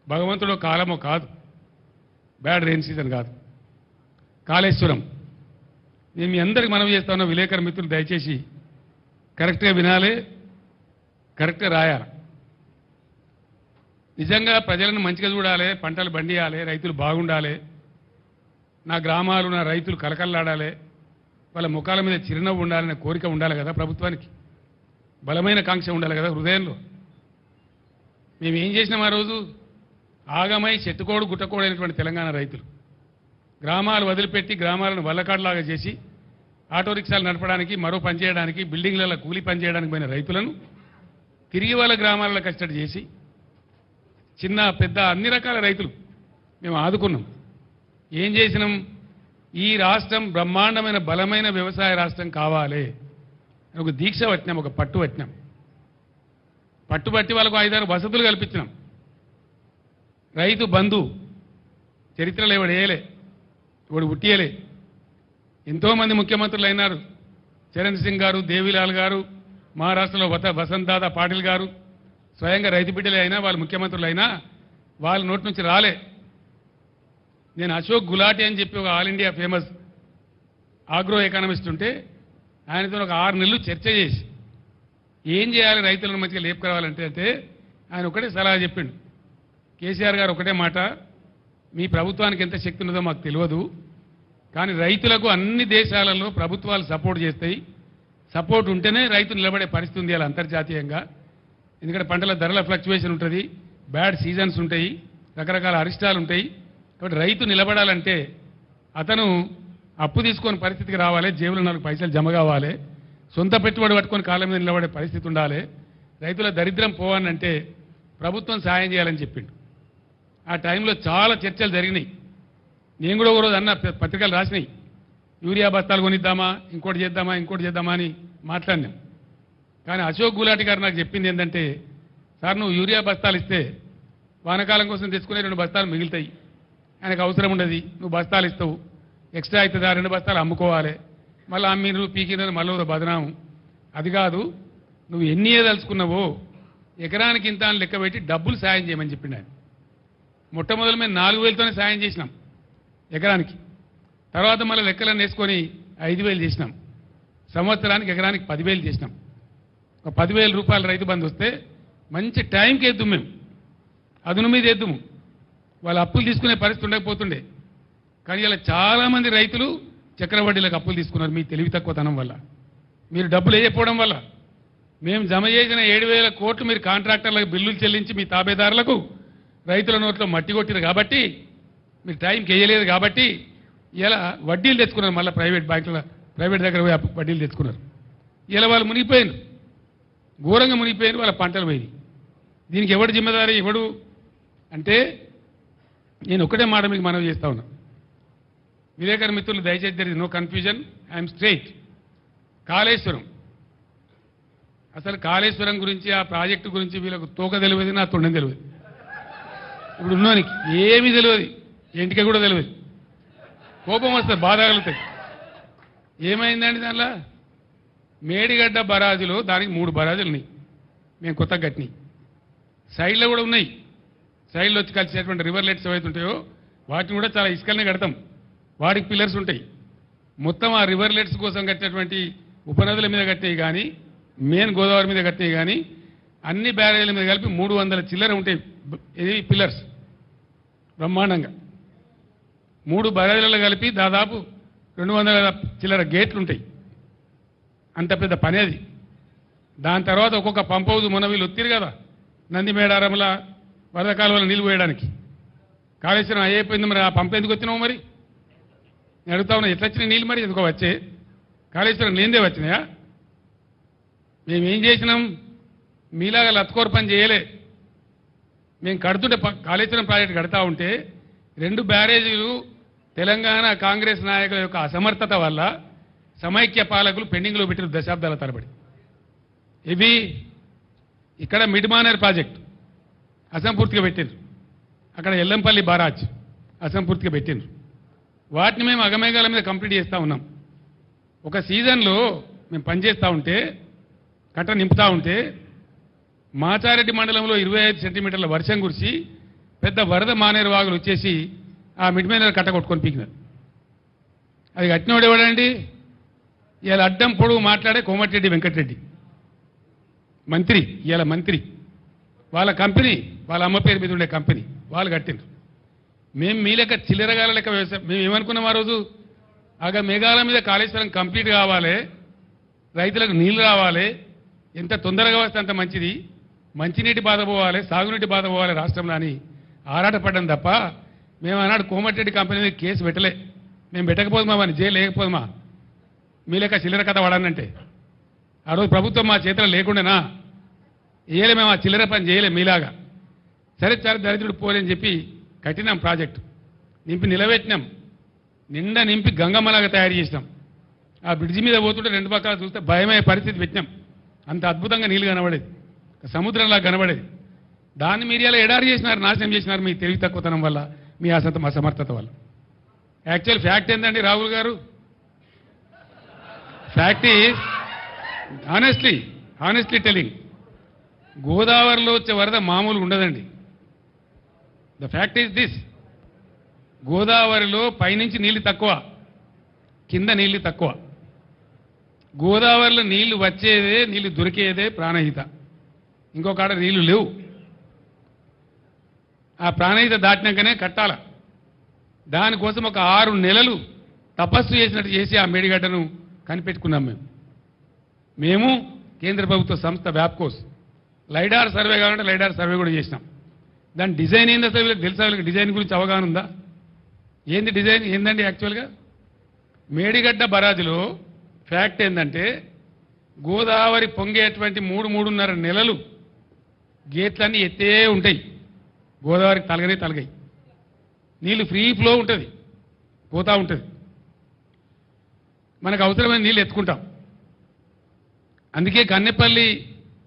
భగవంతుడో కాలమో కాదు, బ్యాడ్ రెయిన్ సీజన్ కాదు, కాళేశ్వరం. నేను మీ అందరికి మనవి చేస్తా ఉన్నా, విలేకరు మిత్రులు దయచేసి కరెక్ట్గా వినాలి, కరెక్ట్గా రాయాలి. నిజంగా ప్రజలను మంచిగా చూడాలి, పంటలు పండియాలి, రైతులు బాగుండాలి, నా గ్రామాలు నా రైతులు కలకల్లాడాలి, వాళ్ళ ముఖాల మీద చిరునవ్వు ఉండాలనే కోరిక ఉండాలి కదా ప్రభుత్వానికి, బలమైన కాంక్ష ఉండాలి కదా హృదయంలో. మేము ఏం చేసినాం ఆ రోజు? ఆగమై చెట్టుకోడు గుట్టకోడు అయినటువంటి తెలంగాణ రైతులు గ్రామాలు వదిలిపెట్టి గ్రామాలను వల్లకాడులాగా చేసి ఆటో రిక్షాలు నడపడానికి, మరో పని చేయడానికి, బిల్డింగ్లలో కూలీ పని చేయడానికి పోయిన రైతులను తిరిగి వాళ్ళ గ్రామాలలో కష్టపడి చేసి చిన్న పెద్ద అన్ని రకాల రైతులు మేము ఆదుకున్నాం. ఏం చేసినాం? ఈ రాష్ట్రం బ్రహ్మాండమైన బలమైన వ్యవసాయ రాష్ట్రం కావాలి అని ఒక దీక్ష పట్టినాం, ఒక పట్టు పట్టినాం. పట్టుబట్టి వాళ్ళకు 5-6 వసతులు కల్పించినాం. రైతు బంధు చరిత్రలో ఎవడు వేయలే, ఎవడు ఉట్టియలే. ఎంతోమంది ముఖ్యమంత్రులు అయినారు. చరణ్ సింగ్ గారు, దేవిలాల్ గారు, మహారాష్ట్రలో వసంత్ దాదా పాటిల్ గారు స్వయంగా రైతు బిడ్డలే అయినా, వాళ్ళు ముఖ్యమంత్రులు అయినా వాళ్ళ నోటి నుంచి రాలే. నేను అశోక్ గులాటి అని చెప్పి ఒక all India famous agro economist ఉంటే ఆయనతో ఒక 6 నెలలు చర్చ చేసి ఏం చేయాలి రైతులను మంచిగా లేపుకురావాలంటే అంటే ఆయన ఒకటే సలహా చెప్పిండు. కేసీఆర్ గారు ఒకటే మాట, మీ ప్రభుత్వానికి ఎంత శక్తి ఉన్నదో మాకు తెలియదు, కానీ రైతులకు అన్ని దేశాలలో ప్రభుత్వాలు సపోర్ట్ చేస్తాయి, సపోర్ట్ ఉంటేనే రైతు నిలబడే పరిస్థితి ఉంది అలా అంతర్జాతీయంగా. ఎందుకంటే పంటల ధరల ఫ్లక్చువేషన్ ఉంటుంది, బ్యాడ్ సీజన్స్ ఉంటాయి, రకరకాల అరిష్టాలు ఉంటాయి. కాబట్టి రైతు నిలబడాలంటే అతను అప్పు తీసుకొని పరిస్థితికి రావాలి, జేబులో 4 పైసలు జమ కావాలి, సొంత పెట్టుబడి పట్టుకొని కాళ్ళ మీద నిలబడే పరిస్థితి ఉండాలి. రైతుల దరిద్రం పోవాలంటే ప్రభుత్వం సాయం చేయాలని చెప్పిండు. ఆ టైంలో చాలా చర్చలు జరిగినాయి. నేను కూడా ఒకరోజు అన్న, పత్రికలు రాసినాయి, యూరియా బస్తాలు కొనిద్దామా, ఇంకోటి చేద్దామా అని మాట్లాడినాం. కానీ అశోక్ గులాటి గారు నాకు చెప్పింది ఏంటంటే, సార్ నువ్వు యూరియా బస్తాలు ఇస్తే వానకాలం కోసం తెచ్చుకునే 2 బస్తాలు మిగులుతాయి, ఆయనకు అవసరం ఉండదు, నువ్వు బస్తాలు ఇస్తావు, ఎక్స్ట్రా అవుతుంది, 2 బస్తాలు అమ్ముకోవాలి, మళ్ళీ అమ్మిరు పీకిరు మళ్ళీ బదనాము. అది కాదు, నువ్వు ఎన్ని ఏదలుచుకున్నావో ఎకరానికి ఇంత అని లెక్క పెట్టి డబ్బులు సాయం చేయమని చెప్పిండు ఆయన. మొట్టమొదటి మేము 4,000తోనే సాయం చేసినాం ఎకరానికి. తర్వాత మళ్ళీ లెక్కలను వేసుకొని 5,000 చేసినాం. సంవత్సరానికి ఎకరానికి 10,000 చేసినాం. ఒక 10,000 రూపాయల రైతు బంధు వస్తే మంచి టైంకి వేద్దాం, మేము అదును మీద వేద్దాము. వాళ్ళు అప్పులు తీసుకునే పరిస్థితి ఉండకపోతుండే. కానీ ఇలా చాలామంది రైతులు చక్రవడ్డీలకు అప్పులు తీసుకున్నారు మీ తెలివి తక్కువతనం వల్ల. మీరు డబ్బులు వేయకపోవడం వల్ల మేము జమ చేసిన 7,000 కోట్లు మీరు కాంట్రాక్టర్లకు బిల్లులు చెల్లించి మీ తాబేదారులకు రైతుల నోట్లో మట్టి కొట్టిరు కాబట్టి మీరు టైంకి వేయలేదు కాబట్టి ఇలా వడ్డీలు తెచ్చుకున్నారు. మళ్ళీ ప్రైవేట్ బ్యాంకుల ప్రైవేట్ దగ్గర పోయి వడ్డీలు తెచ్చుకున్నారు. ఇలా వాళ్ళు మునిగిపోయారు, ఘోరంగా మునిగిపోయారు, వాళ్ళ పంటలు పోయి. దీనికి ఎవడు జిమ్మదారి ఎవడు అంటే నేను ఒకటే మాట మీకు మనవి చేస్తా ఉన్నా. విలేకరు మిత్రులు దయచేసి there is no confusion, I'm straight. Kaleshwaram అసలు కాళేశ్వరం గురించి ఆ ప్రాజెక్టు గురించి వీళ్ళకు తోక తెలియదు, నా తొండం తెలియదు. ఇప్పుడు ఉన్నోనికి ఏమీ తెలియదు, ఇంటికి కూడా తెలియదు. కోపం వస్తుంది, బాధ కలుగుతాయి. ఏమైందండి దానిలో? మేడిగడ్డ బరాజులో దానికి 3 బరాజులు ఉన్నాయి, మేము కొత్తగా కట్టినాయి. సైడ్లో కూడా ఉన్నాయి. సైడ్లో వచ్చి కలిసేటువంటి రివర్లెట్స్ ఏవైతే ఉంటాయో వాటిని కూడా చాలా ఇసుకలనే కడతాం. వాటికి పిల్లర్స్ ఉంటాయి. మొత్తం ఆ రివర్లెట్స్ కోసం కట్టినటువంటి ఉపనదుల మీద కట్టినవి కానీ మెయిన్ గోదావరి మీద కట్టినవి కానీ అన్ని బ్యారేజీల మీద కలిపి 300 చిల్లర ఉంటాయి. ఇది పిల్లర్స్ బ్రహ్మాండంగా 3 బ్యారేజీలలో కలిపి దాదాపు 200 చిల్లర గేట్లు ఉంటాయి. అంత పెద్ద పని అది. దాని తర్వాత ఒక్కొక్క పంప్ హౌస్ మొన్న వీళ్ళు ఒత్తిరు కదా నందిమేడారంలో వరద కాలువలో నీళ్ళు పోయడానికి. కాళేశ్వరం అయిపోయింది, మరి ఆ పంప్ ఎందుకు వచ్చినావు? మరి నేను అడుగుతా ఉన్నా, ఎట్లా వచ్చినాయి నీళ్ళు? మరి ఎందుకో వచ్చే కాళేశ్వరం లేనిదే వచ్చినాయా? మేమేం చేసినాం? మీలాగా లత్కోర్ పని చేయలే. మేము కడుతుంటే కాళేశ్వరం ప్రాజెక్టు కడతా ఉంటే 2 బ్యారేజీలు తెలంగాణ కాంగ్రెస్ నాయకుల యొక్క అసమర్థత వల్ల సమైక్య పాలకులు పెండింగ్లో పెట్టిన దశాబ్దాల తరబడి. ఇవి ఇక్కడ మిడ్మానేర్ ప్రాజెక్టు అసంపూర్తిగా పెట్టిండ్రు. అక్కడ ఎల్లంపల్లి బారాజ్ అసంపూర్తిగా పెట్టిండ్రు. వాటిని మేము అగమేఘాల మీద కంప్లీట్ చేస్తూ ఉన్నాం. ఒక సీజన్లో మేము పనిచేస్తూ ఉంటే కట్ట నింపుతూ ఉంటే మాచారెడ్డి మండలంలో 25 సెంటీమీటర్ల వర్షం కురిసి పెద్ద వరద మానేరు వాగులు వచ్చేసి ఆ మిడ్మానేర్ కట్ట కొట్టుకొని పీకినారు. అది కట్టినోడు ఎవడండి? ఇవాళ అడ్డం పొడుగు మాట్లాడే కోమటిరెడ్డి వెంకటరెడ్డి మంత్రి, ఇవాళ మంత్రి. వాళ్ళ కంపెనీ, వాళ్ళ అమ్మ పేరు మీద ఉండే కంపెనీ వాళ్ళు కట్టిండ్రు. మేము మీ లెక్క చిల్లరగాల లెక్క వ్యవసాయం. మేము ఏమనుకున్నాం ఆ రోజు? మేఘాల మీద కాళేశ్వరం కంప్లీట్ కావాలి, రైతులకు నీళ్లు రావాలి, ఎంత తొందరగా వస్తే అంత మంచిది, మంచినీటి బాధ పోవాలి, సాగునీటి బాధ పోవాలి రాష్ట్రంలో అని ఆరాటపడ్డాం తప్ప మేము ఆనాడు కోమటిరెడ్డి కంపెనీ మీద కేసు పెట్టలే. మేము పెట్టకపోదుమా, అని జైలు లేకపోదుమా? మీ లెక్క చిల్లర కథ వాడానంటే ఆ రోజు ప్రభుత్వం మా చేతిలో లేకుండానా? వేయలే, మేము ఆ చిల్లర పని చేయలే మీలాగా. సరే చాలా దరిద్రుడు పోలేని చెప్పి కట్టినాం, ప్రాజెక్టు నింపి నిలబెట్టినాం, నిండా నింపి గంగమ్మలాగా తయారు చేసినాం. ఆ బ్రిడ్జి మీద పోతుంటే 2 పక్కల చూస్తే భయమయ్యే పరిస్థితి పెట్టినాం. అంత అద్భుతంగా నీళ్లు కనబడేది, సముద్రంలా కనబడేది. దాన్ని మీరు ఇలా ఎడారి చేసినారు, నాశనం చేసినారు మీ తెలివి తక్కువతనం వల్ల, మీ అసమర్థత వల్ల. యాక్చువల్ ఫ్యాక్ట్ ఏంటండి రాహుల్ గారు? ఫ్యాక్ట్ ఈజ్ హానెస్ట్లీ టెలింగ్, గోదావరిలో వచ్చే వరద మామూలుగా ఉండదండి. ద ఫ్యాక్ట్ ఈజ్ దిస్, గోదావరిలో పైనుంచి నీళ్లు తక్కువ, కింద నీళ్లు తక్కువ. గోదావరిలో నీళ్లు వచ్చేదే, నీళ్లు దొరికేదే ప్రాణహిత. ఇంకొక ఆడ నీళ్లు లేవు. ఆ ప్రాణహిత దాటినాకనే కట్టాల. దానికోసం ఒక 6 నెలలు తపస్సు చేసినట్టు చేసి ఆ మేడిగడ్డను కనిపెట్టుకున్నాం. మేము కేంద్ర ప్రభుత్వ సంస్థ వ్యాప్కోస్ లైడార్ సర్వే కావాలంటే లైడార్ సర్వే కూడా చేసినాం. దాని డిజైన్ ఏంది అసలు వీళ్ళకి తెలుసా? వీళ్ళకి డిజైన్ గురించి అవగాహన ఉందా? ఏంది డిజైన్ ఏందండి? యాక్చువల్గా మేడిగడ్డ బరాజులో ఫ్యాక్ట్ ఏంటంటే గోదావరి పొంగేటువంటి 3-3.5 నెలలు గేట్లన్నీ ఎత్తే ఉంటాయి. గోదావరికి తలగాయి, నీళ్లు ఫ్రీ ఫ్లో ఉంటుంది, పోతూ ఉంటుంది. మనకు అవసరమైన నీళ్ళు ఎత్తుకుంటాం. అందుకే కన్నెపల్లి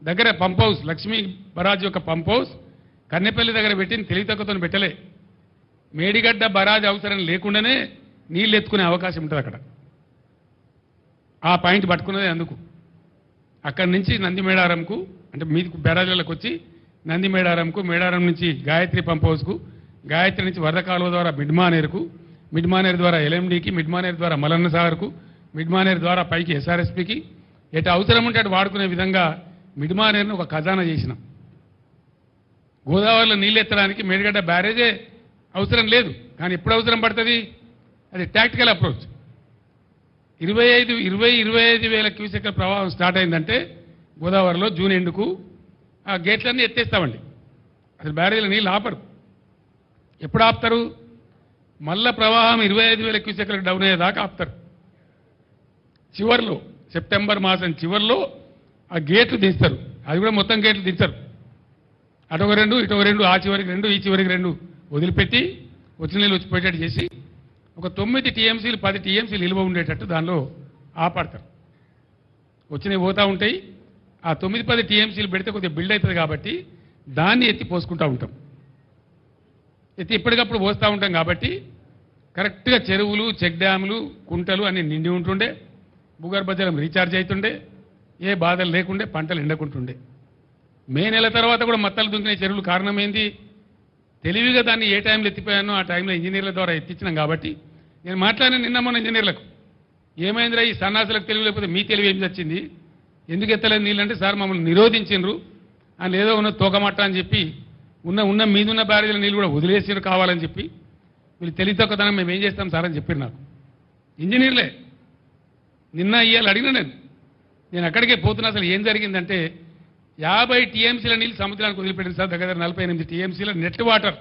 దగ్గర పంప్ హౌస్, లక్ష్మీ బరాజ్ యొక్క పంప్ హౌస్ కన్నెపల్లి దగ్గర పెట్టిన తెలివితక్కువతో పెట్టలే. మేడిగడ్డ బరాజ్ అవసరం లేకుండానే నీళ్ళు ఎత్తుకునే అవకాశం ఉంటుంది అక్కడ. ఆ పాయింట్ పట్టుకున్నదే అందుకు. అక్కడి నుంచి నందిమేడారంకు, అంటే మీది బెరాజులకు వచ్చి నందిమేడారంకు, మేడారం నుంచి గాయత్రి పంప్ హౌస్కు, గాయత్రి నుంచి వరద కాలువ ద్వారా మిడ్మానేరుకు, మిడ్మానేరు ద్వారా ఎల్ఎండికి, మిడ్మానేరు ద్వారా మలన్న సాగర్కు, మిడ్మానేరు ద్వారా పైకి ఎస్ఆర్ఎస్పికి, ఎటు అవసరం ఉంటే అటు వాడుకునే విధంగా మిడ్మానేరును ఒక ఖజానా చేసినాం. గోదావరిలో నీళ్ళు ఎత్తడానికి మేడిగడ్డ బ్యారేజే అవసరం లేదు, కానీ ఎప్పుడు అవసరం పడుతుంది? అది టాక్టికల్ అప్రోచ్. 25 వేల క్యూసెక్ల ప్రవాహం స్టార్ట్ అయిందంటే గోదావరిలో జూన్ ఎండుకు ఆ గేట్లన్నీ ఎత్తేస్తామండి. అసలు బ్యారేజీల నీళ్ళు ఆపరు. ఎప్పుడు ఆపుతారు? మళ్ళా ప్రవాహం 25 వేల క్యూసెక్లకు డౌన్ అయ్యేదాకా ఆపుతారు. చివరిలో సెప్టెంబర్ మాసం చివరిలో ఆ గేట్లు దించుతారు. అది కూడా మొత్తం గేట్లు దించరు. అటొక రెండు ఇటొక రెండు, ఆ చివరికి రెండు ఈ చివరికి రెండు వదిలిపెట్టి వచ్చిన నీళ్ళు వచ్చిపోయేటట్టు చేసి ఒక 9 టీఎంసీలు 10 టీఎంసీలు నిల్వ ఉండేటట్టు దానిలో ఆపడతారు. వచ్చినవి పోతూ ఉంటాయి. ఆ 9-10 టీఎంసీలు పెడితే కొద్దిగా బిల్డ్ అవుతుంది కాబట్టి దాన్ని ఎత్తి పోసుకుంటూ ఉంటాం. ఎత్తి ఎప్పటికప్పుడు పోస్తూ ఉంటాం కాబట్టి కరెక్ట్గా చెరువులు, చెక్ డ్యాములు, కుంటలు అన్నీ నిండి ఉంటుండే, భూగర్భ జలం రీఛార్జ్ అవుతుండే, ఏ బాధలు లేకుండే, పంటలు ఎండకుంటుండే. మే నెల తర్వాత కూడా మత్తలు దుంకిన చెరువులు కారణం ఏంది? తెలివిగా దాన్ని ఏ టైంలో ఎత్తిపోయానో ఆ టైంలో ఇంజనీర్ల ద్వారా ఎత్తించినాం కాబట్టి నేను మాట్లాడిన నిన్న మొన్న ఇంజనీర్లకు ఏమైందిరా ఈ సన్నాసులకు తెలివి లేకపోతే మీ తెలివి ఏం వచ్చింది, ఎందుకు ఎత్తలేదు నీళ్ళంటే సార్ మమ్మల్ని నిరోధించిండ్రు అని ఏదో ఉన్న తోకమట్ట అని చెప్పి ఉన్న మీదున్న బ్యారేజీల నీళ్ళు కూడా వదిలేసారు కావాలని చెప్పి వీళ్ళు తెలివితొక్కదనం మేము ఏం చేస్తాం సార్ అని చెప్పారు నాకు ఇంజనీర్లే. నిన్న ఇవాళ అడిగిన నేను అక్కడికే పోతున్నా. అసలు ఏం జరిగిందంటే 50 టీఎంసీల నీళ్ళు సముద్రానికి వదిలిపెట్టింది సార్. దగ్గర 48 టీఎంసీల నెట్ వాటర్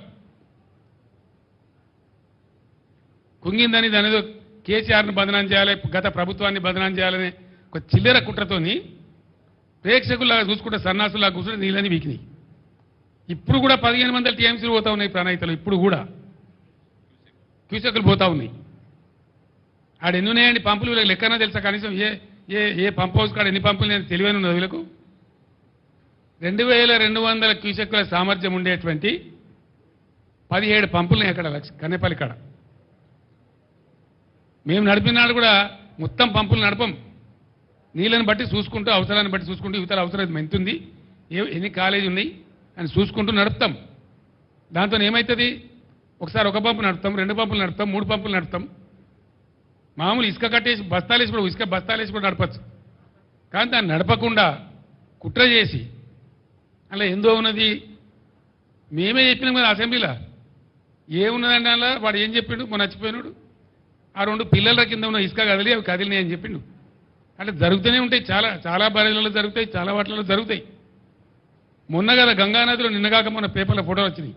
కుంగిందని దాని ఏదో కేసీఆర్ను బదనాం చేయాలి, గత ప్రభుత్వాన్ని బదనాం చేయాలని ఒక చిల్లర కుట్రతోని ప్రేక్షకుల్లాగా చూసుకుంటే సన్నాసులాగా కూర్చుంటే నీళ్ళని వీకినాయి. ఇప్పుడు కూడా 1500 టీఎంసీలు పోతా ఉన్నాయి ప్రణాయితలు. ఇప్పుడు కూడా క్యూసెక్లు పోతా ఉన్నాయి. ఆడ ఎన్ని ఉన్నాయండి పంపులు? వీళ్ళకి లెక్కనా తెలుసా? కనీసం ఏ పంప్ హౌస్ కాడ ఎన్ని పంపులు నేను తెలివైన ఉన్నది వీళ్ళకు. 2200 క్యూసెక్కుల సామర్థ్యం ఉండేటువంటి 17 పంపులున్నాయి అక్కడ కన్నెపల్లి కాడ. మేము నడిపినాడు కూడా మొత్తం పంపులు నడపం. నీళ్ళని బట్టి చూసుకుంటూ, అవసరాన్ని బట్టి చూసుకుంటూ, ఇవతల అవసరం ఎంతుంది, ఎన్ని కాలేజీ ఉన్నాయి అని చూసుకుంటూ నడుపుతాం. దాంతో ఏమవుతుంది? ఒకసారి ఒక పంపు నడుపుతాం, 2 పంపులు నడుపుతాం, 3 పంపులు నడుపుతాం. మామూలు ఇసుక కట్టేసి బస్తాలేసి కూడా ఇసుక బస్తాలేసి కూడా నడపచ్చు. కానీ దాన్ని నడపకుండా కుట్ర చేసి అలా ఎందో ఉన్నది. మేమే చెప్పినాం కదా అసెంబ్లీలో. ఏమున్నదండి అలా? వాడు ఏం చెప్పిండు? మొన్న నచ్చిపోయినాడు. ఆ 2 పిల్లల కింద ఉన్న ఇసుక కదిలి అవి కదిలినాయి అని చెప్పిండు. అంటే జరుగుతూనే ఉంటాయి. చాలా బ్యారేజ్లలో జరుగుతాయి, చాలా వాటిలలో జరుగుతాయి. మొన్న కదా గంగానదిలో నిన్నగాక మొన్న పేపర్లో ఫోటోలు వచ్చినాయి.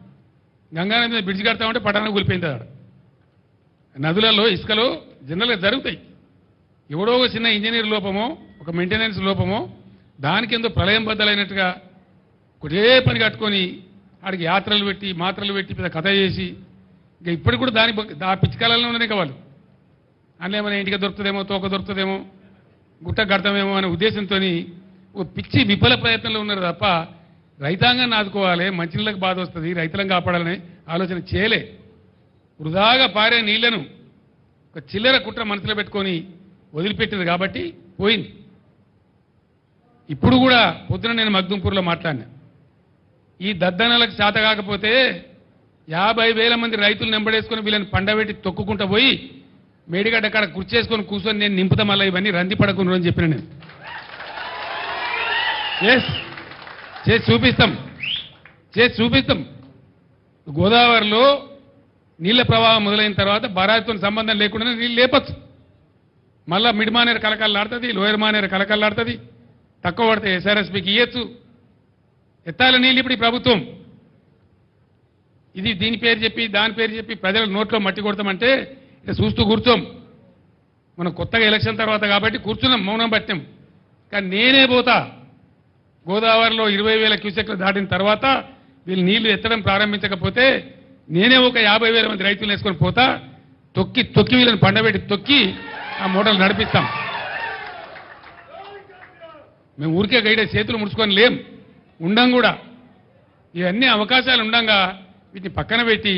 గంగానది మీద బ్రిడ్జ్ కడతామంటే పట్టణం కూలిపోయింది. ఆడ నదులలో ఇసుకలో జనరల్గా జరుగుతాయి. ఎవడో ఒక చిన్న ఇంజనీర్ లోపమో, ఒక మెయింటెనెన్స్ లోపమో, దానికి ఎంతో ప్రళయం బద్దలైనట్టుగా ఒకటే పని కట్టుకొని ఆడికి యాత్రలు పెట్టి మాత్రలు పెట్టి పెద్ద కథ చేసి ఇంకా ఇప్పటికి కూడా ఆ పిచ్చికాలంలో ఉన్నదే కావాలి. అందులో ఏమైనా ఇంటికి దొరుకుతుందేమో, తోక దొరుకుతుందేమో, గుట్ట కడతామేమో అనే ఉద్దేశంతో ఓ పిచ్చి విఫల ప్రయత్నంలో ఉన్నారు తప్ప రైతాంగాన్ని ఆదుకోవాలి, మంచినీళ్ళకి బాధ వస్తుంది, రైతులను కాపాడాలనే ఆలోచన చేయలే. వృధాగా పారే నీళ్లను ఒక చిల్లర కుట్ర మనసులో పెట్టుకొని వదిలిపెట్టింది కాబట్టి పోయింది. ఇప్పుడు కూడా పొద్దున నేను మగ్దుంపూర్లో మాట్లాడినా. ఈ దద్దనలకు చేత కాకపోతే 50,000 మంది రైతులు నెంబడేసుకొని వీళ్ళని పండబెట్టి తొక్కుకుంటూ పోయి మేడిగడ్డ కాడ కుర్చేసుకొని కూర్చొని నేను నింపుతా మళ్ళీ ఇవన్నీ రంది పడకుండా అని చెప్పిన నేను. చేసి చూపిస్తాం. గోదావరిలో నీళ్ల ప్రవాహం మొదలైన తర్వాత బరాయితో సంబంధం లేకుండా నీళ్ళు లేపచ్చు. మళ్ళా మిడ్ మానేరు కలకల్లాడుతుంది, లోయర్ మానేరు కలకల్లాడుతుంది. తక్కువ పడితే ఎస్ఆర్ఎస్పీకి ఇయ్యచ్చు. ఎత్తాల నీళ్ళు ఇప్పుడు ఈ ప్రభుత్వం ఇది దీని పేరు చెప్పి దాని పేరు చెప్పి ప్రజల నోట్లో మట్టి కొడతామంటే ఇట్లా చూస్తూ కూర్చోం. మనం కొత్తగా ఎలక్షన్ తర్వాత కాబట్టి కూర్చున్నాం, మౌనం పట్టాం. కానీ నేనే పోతా గోదావరిలో 20,000 క్యూసెక్లు దాటిన తర్వాత వీళ్ళు నీళ్లు ఎత్తడం ప్రారంభించకపోతే నేనే ఒక 50,000 మంది రైతులు వేసుకొని పోతా. తొక్కి వీళ్ళని పండబెట్టి తొక్కి ఆ మూటలు నడిపిస్తాం. మేము ఊరికే గైడే చేతులు ముడుచుకొని లేం, ఉండం కూడా. ఇవన్నీ అవకాశాలు ఉండంగా వీటిని పక్కన పెట్టి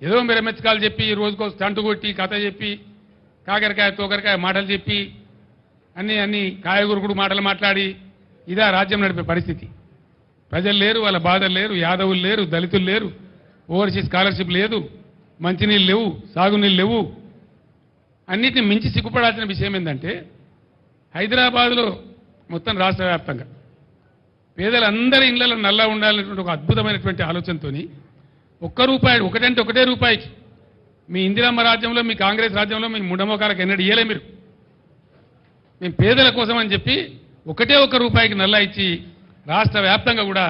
ఏదో మెరమెచ్చకాలు చెప్పి రోజుకో స్టంటు కొట్టి కథ చెప్పి కాకరకాయ తోకరకాయ మాటలు చెప్పి అన్ని కాయగూరుకుడు మాటలు మాట్లాడి ఇదా రాజ్యం నడిపే పరిస్థితి. ప్రజలు లేరు, వాళ్ళ బాధలు లేరు, యాదవులు లేరు, దళితులు లేరు, ఓవర్సీస్ స్కాలర్షిప్ లేదు, మంచినీళ్ళు లేవు, సాగునీళ్ళు లేవు. అన్నిటిని మించి సిగ్గుపడాల్సిన విషయం ఏంటంటే హైదరాబాద్లో మొత్తం రాష్ట్ర వ్యాప్తంగా పేదలందరి ఇళ్లలో నల్లా ఉండాలనేటువంటి ఒక అద్భుతమైనటువంటి ఆలోచనతో ₹1 ఒకటే రూపాయికి మీ ఇందిరమ్మ రాజ్యంలో, మీ కాంగ్రెస్ రాజ్యంలో మీ ముండమోకాలకు ఎన్నడూ ఇయ్యలే. మీరు మేము పేదల కోసం అని చెప్పి ఒకటే ఒక్క రూపాయికి నల్లా ఇచ్చి రాష్ట్ర వ్యాప్తంగా కూడా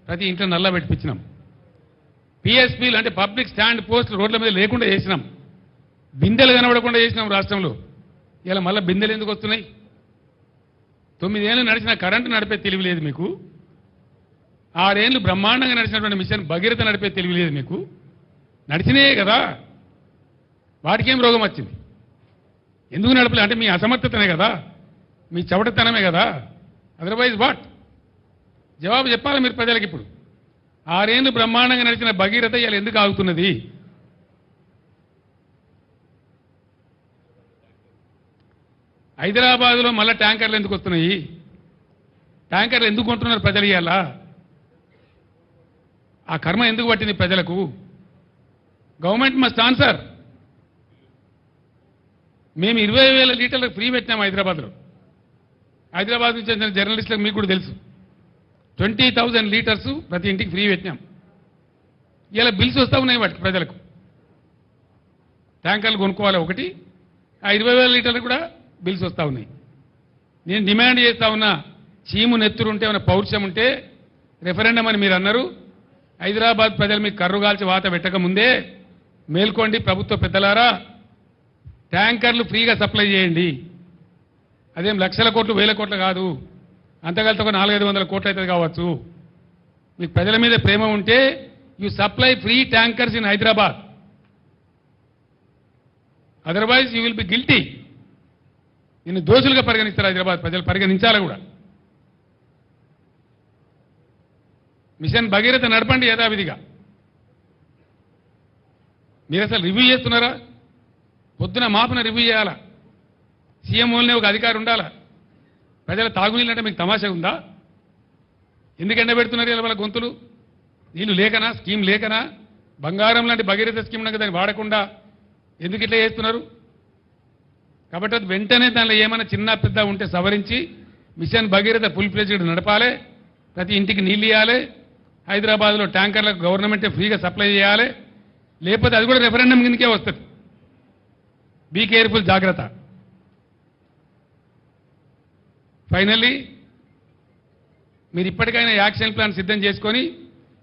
ప్రతి ఇంట్లో నల్లా పెట్టించినాం. పిఎస్పీలు అంటే పబ్లిక్ స్టాండ్ పోస్టులు రోడ్ల మీద లేకుండా చేసినాం. బిందెలు కనబడకుండా చేసినాం రాష్ట్రంలో. ఇలా మళ్ళీ బిందెలు ఎందుకు వస్తున్నాయి? 9 ఏళ్ళు నడిచిన కరెంటు నడిపే తెలివి లేదు మీకు. 6 ఏళ్ళు బ్రహ్మాండంగా నడిచినటువంటి మిషన్ భగీరథ నడిపే తెలివి లేదు మీకు. నడిచినాయే కదా, వాటికేం రోగం వచ్చింది? ఎందుకు నడపలే అంటే మీ అసమర్థతనే కదా, మీ చవటతనమే కదా. Otherwise what? జవాబు చెప్పాలి మీరు ప్రజలకు. ఇప్పుడు 6 ఏళ్ళు బ్రహ్మాండంగా నడిచిన భగీరథ ఇలా ఎందుకు ఆగుతున్నది? హైదరాబాద్లో మళ్ళీ ట్యాంకర్లు ఎందుకు వస్తున్నాయి? ట్యాంకర్లు ఎందుకు కొంటున్నారు ప్రజలు? ఇవాళ ఆ కర్మ ఎందుకు పట్టింది ప్రజలకు? Government must answer. మేము 20,000 లీటర్లకు ఫ్రీ పెట్టినాం హైదరాబాద్లో. హైదరాబాద్ నుంచి వచ్చిన జర్నలిస్టులకు మీకు కూడా తెలుసు. 20,000 లీటర్స్ ప్రతి ఇంటికి ఫ్రీ పెట్టినాం. ఇలా బిల్స్ వస్తూ ఉన్నాయి వాటికి ప్రజలకు. ట్యాంకర్లు కొనుక్కోవాలి ఒకటి, ఆ 20,000 లీటర్లు కూడా బిల్స్ వస్తూ ఉన్నాయి. నేను డిమాండ్ చేస్తా ఉన్నా, చీము నెత్తురుంటే ఏమైనా పౌరుషం ఉంటే రెఫరెండం అని మీరు అన్నారు. హైదరాబాద్ ప్రజలు మీకు కర్రుగాల్చి వాత పెట్టక ముందే మేల్కోండి ప్రభుత్వ పెద్దలారా, ట్యాంకర్లు ఫ్రీగా సప్లై చేయండి. అదేం లక్షల కోట్లు 1000 కోట్లు కాదు, అంతగలితో ఒక 400-500 కోట్లు అవుతుంది కావచ్చు. మీకు ప్రజల మీద ప్రేమ ఉంటే you supply free tankers in Hyderabad, otherwise you will be guilty. నిన్ను దోషులుగా పరిగణిస్తారు హైదరాబాద్ ప్రజలు, పరిగణించాలి కూడా. మిషన్ భగీరథ నడపండి యథావిధిగా. మీరు అసలు రివ్యూ చేస్తున్నారా? పొద్దున మాపున రివ్యూ చేయాలా? సీఎం ఓన్లీ ఒక అధికారి ఉండాలా? ప్రజల తాగునీళ్ళు అంటే మీకు తమాషా ఉందా? ఎందుకు ఎండబెడుతున్నారు ఇలా వాళ్ళ గొంతులు? నీళ్ళు లేకనా? స్కీమ్ లేకనా? బంగారం లాంటి భగీరథ స్కీమ్ ఉన్నది, దాన్ని వాడకుండా ఎందుకు ఇట్లా చేస్తున్నారు? కాబట్టి అది వెంటనే దానిలో ఏమైనా చిన్న పెద్ద ఉంటే సవరించి మిషన్ భగీరథ ఫుల్ ఫ్లెడ్జ్డ్ నడపాలి. ప్రతి ఇంటికి నీళ్ళు ఇవ్వాలి. హైదరాబాద్లో ట్యాంకర్లకు గవర్నమెంటే ఫ్రీగా సప్లై చేయాలి. లేకపోతే అది కూడా రెఫరెండం కిందకే వస్తుంది. బీ కేర్ఫుల్, జాగ్రత్త. ఫైనల్లీ మీరు ఇప్పటికైనా యాక్షన్ ప్లాన్ సిద్ధం చేసుకొని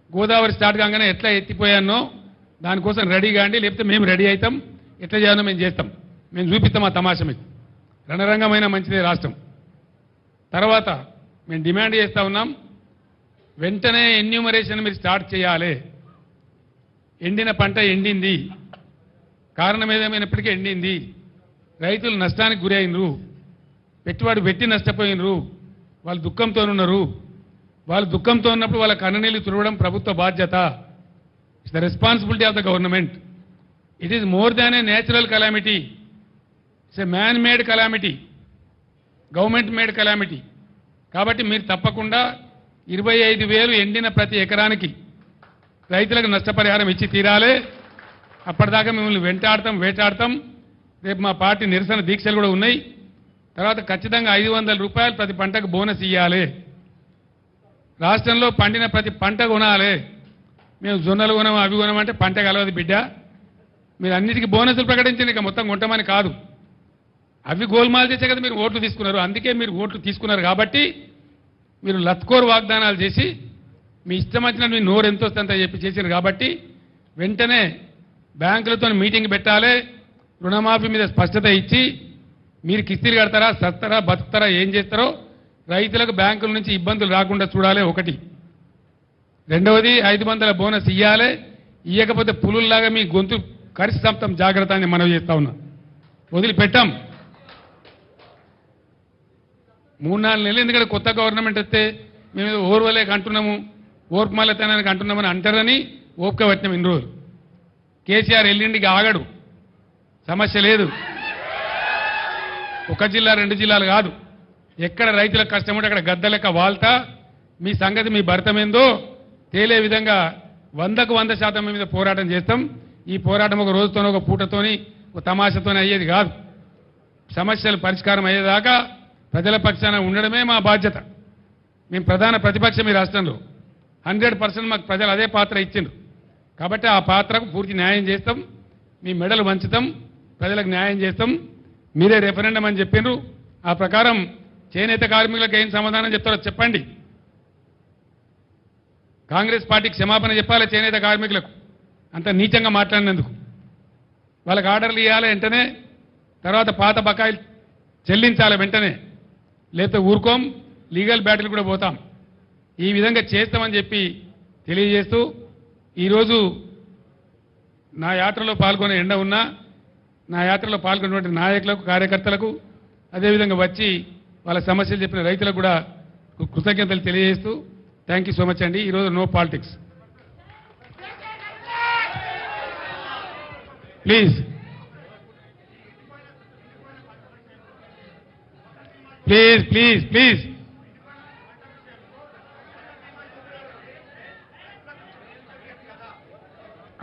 గోదావరి స్టార్ట్ కాగానే ఎట్లా ఎత్తిపోయానో దానికోసం రెడీ కాండి. లేకపోతే మేము రెడీ అవుతాం, ఎట్లా చేయాలో మేము చేస్తాం, మేము చూపిస్తాం ఆ తమాషా మీకు. రణరంగమైన మంచిదే రాష్ట్రం. తర్వాత మేము డిమాండ్ చేస్తూ ఉన్నాం, వెంటనే ఎన్యూమరేషన్ మీరు స్టార్ట్ చేయాలి. ఎండిన పంట ఎండింది, కారణం ఏదేమైనప్పటికీ ఎండింది. రైతులు నష్టానికి గురి అయినరు, పెట్టుబడి పెట్టి నష్టపోయినరు, వాళ్ళు దుఃఖంతో ఉన్నారు. వాళ్ళు దుఃఖంతో ఉన్నప్పుడు వాళ్ళ కన్ననీళ్లు తుడవడం ప్రభుత్వ బాధ్యత. It's the responsibility of the government. It is more than A natural calamity, it's a man made calamity, government made calamity. కాబట్టి మీరు తప్పకుండా 25,000 ఎండిన ప్రతి ఎకరానికి రైతులకు నష్టపరిహారం ఇచ్చి తీరాలి. అప్పటిదాకా మిమ్మల్ని వెంటాడతాం, వేటాడతాం. రేపు మా పార్టీ నిరసన దీక్షలు కూడా ఉన్నాయి. తర్వాత ఖచ్చితంగా 500 రూపాయలు ప్రతి పంటకు బోనస్ ఇవ్వాలి. రాష్ట్రంలో పండిన ప్రతి పంట కొనాలి. మేము జొన్నలు కొనం, అవి కొనమంటే పంట కలవదు బిడ్డ. మీరు అన్నిటికీ బోనసులు ప్రకటించండి, ఇక మొత్తం కొంటమని కాదు. అవి గోల్మాల్ చేసే కదా మీరు ఓట్లు తీసుకున్నారు. అందుకే మీరు ఓట్లు తీసుకున్నారు కాబట్టి మీరు లత్కోర్ వాగ్దానాలు చేసి మీ ఇష్టం వచ్చినట్టు మీ నోరు ఎంత వస్తుందంత చెప్పి చేశారు. కాబట్టి వెంటనే బ్యాంకులతో మీటింగ్ పెట్టాలి. రుణమాఫీ మీద స్పష్టత ఇచ్చి మీరు కిస్తీలు కడతారా, సస్తారా, బతుకుతారా, ఏం చేస్తారో రైతులకు బ్యాంకుల నుంచి ఇబ్బందులు రాకుండా చూడాలి ఒకటి. రెండవది 500 బోనస్ ఇవ్వాలి. ఇవ్వకపోతే పులుల్లాగా మీ గొంతు కరిసి చంపుతాం, జాగ్రత్త అని మనవి చేస్తా ఉన్నా. వదిలిపెట్టాం. 3-4 నెలలు ఎందుకంటే కొత్త గవర్నమెంట్ వస్తే మేము ఓర్వలేక అంటున్నాము, ఓర్పు మల్లతనానికి అంటున్నామని అంటారని ఓపిక పట్టినాం ఇన్ని రోజులు. కేసీఆర్ ఎల్లుండికి ఆగడు, సమస్య లేదు. ఒక జిల్లా 2 జిల్లాలు కాదు, ఎక్కడ రైతులకు కష్టం ఉంటే అక్కడ గద్ద లెక్క వాల్తా మీ సంగతి మీ భర్తమేందో తేలే విధంగా 100కు 100% మీద పోరాటం చేస్తాం. ఈ పోరాటం ఒక రోజుతోనో ఒక పూటతోని ఒక తమాషతోనే అయ్యేది కాదు. సమస్యలు పరిష్కారం అయ్యేదాకా ప్రజల పక్షాన ఉండడమే మా బాధ్యత. మేము ప్రధాన ప్రతిపక్షం ఈ రాష్ట్రంలో. 100% మాకు ప్రజలు అదే పాత్ర ఇచ్చిండ్రు. కాబట్టి ఆ పాత్రకు పూర్తి న్యాయం చేస్తాం. మీ మెడలు వంచుతాం, ప్రజలకు న్యాయం చేస్తాం. మీరే రెఫరెండం అని చెప్పిండ్రు, ఆ ప్రకారం చేనేత కార్మికులకు ఏం సమాధానం చెప్తారో చెప్పండి. కాంగ్రెస్ పార్టీకి క్షమాపణ చెప్పాలి చేనేత కార్మికులకు అంత నీచంగా మాట్లాడినందుకు. వాళ్ళకి ఆర్డర్లు ఇవ్వాలి వెంటనే, తర్వాత పాత బకాయిలు చెల్లించాలి వెంటనే, లేకపోతే ఊరుకోం, లీగల్ బ్యాటిల్ కూడా పోతాం. ఈ విధంగా చేస్తామని చెప్పి తెలియజేస్తూ ఈరోజు నా యాత్రలో పాల్గొనే ఎండ ఉన్నా నా యాత్రలో పాల్గొన్నటువంటి నాయకులకు కార్యకర్తలకు అదేవిధంగా వచ్చి వాళ్ళ సమస్యలు చెప్పిన రైతులకు కూడా కృతజ్ఞతలు తెలియజేస్తూ థ్యాంక్ యూ సో మచ్ అండి. ఈరోజు no politics please please please please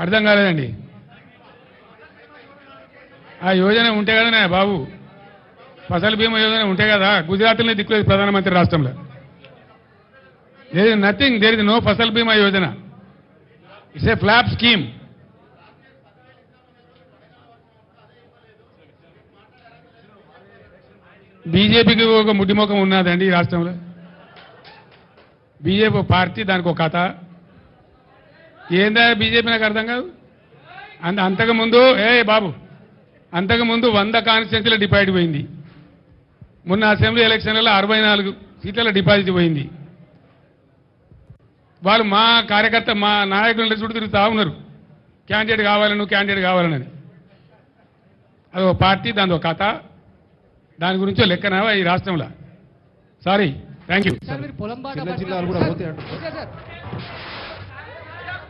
అర్థం కాలేదండి. ఆ యోజన ఉంటే కదనే బాబు, ఫసల్ బీమా యోజన ఉంటే కదా. గుజరాత్లోనే దిక్కులేదు ప్రధానమంత్రి రాష్ట్రంలో. There is nothing, there is no Fasal Bima Yojana. It's a flop scheme. బీజేపీకి ఒక ముడ్డిమోకం ఉన్నదండి ఈ రాష్ట్రంలో. బీజేపీ పార్టీ, దానికి ఒక కథ. ఏందా బీజేపీ నాకు అర్థం కాదు. అంతకుముందు బాబు అంతకుముందు 100 కాన్స్టిట్యున్సీల డిపాజిట్ పోయింది. మొన్న అసెంబ్లీ ఎలక్షన్లలో 64 సీట్ల డిపాజిట్ పోయింది. వాళ్ళు మా కార్యకర్త మా నాయకుల చుట్టూ తిరుగుతూ ఉన్నారు, క్యాండిడేట్ కావాలని, నువ్వు క్యాండిడేట్ కావాలని. అదొక పార్టీ, దాని ఒక కథ. దాని గురించో లెక్కనావా ఈ రాష్ట్రంలో. Sorry, thank you. జిల్లాలు కూడా పోతే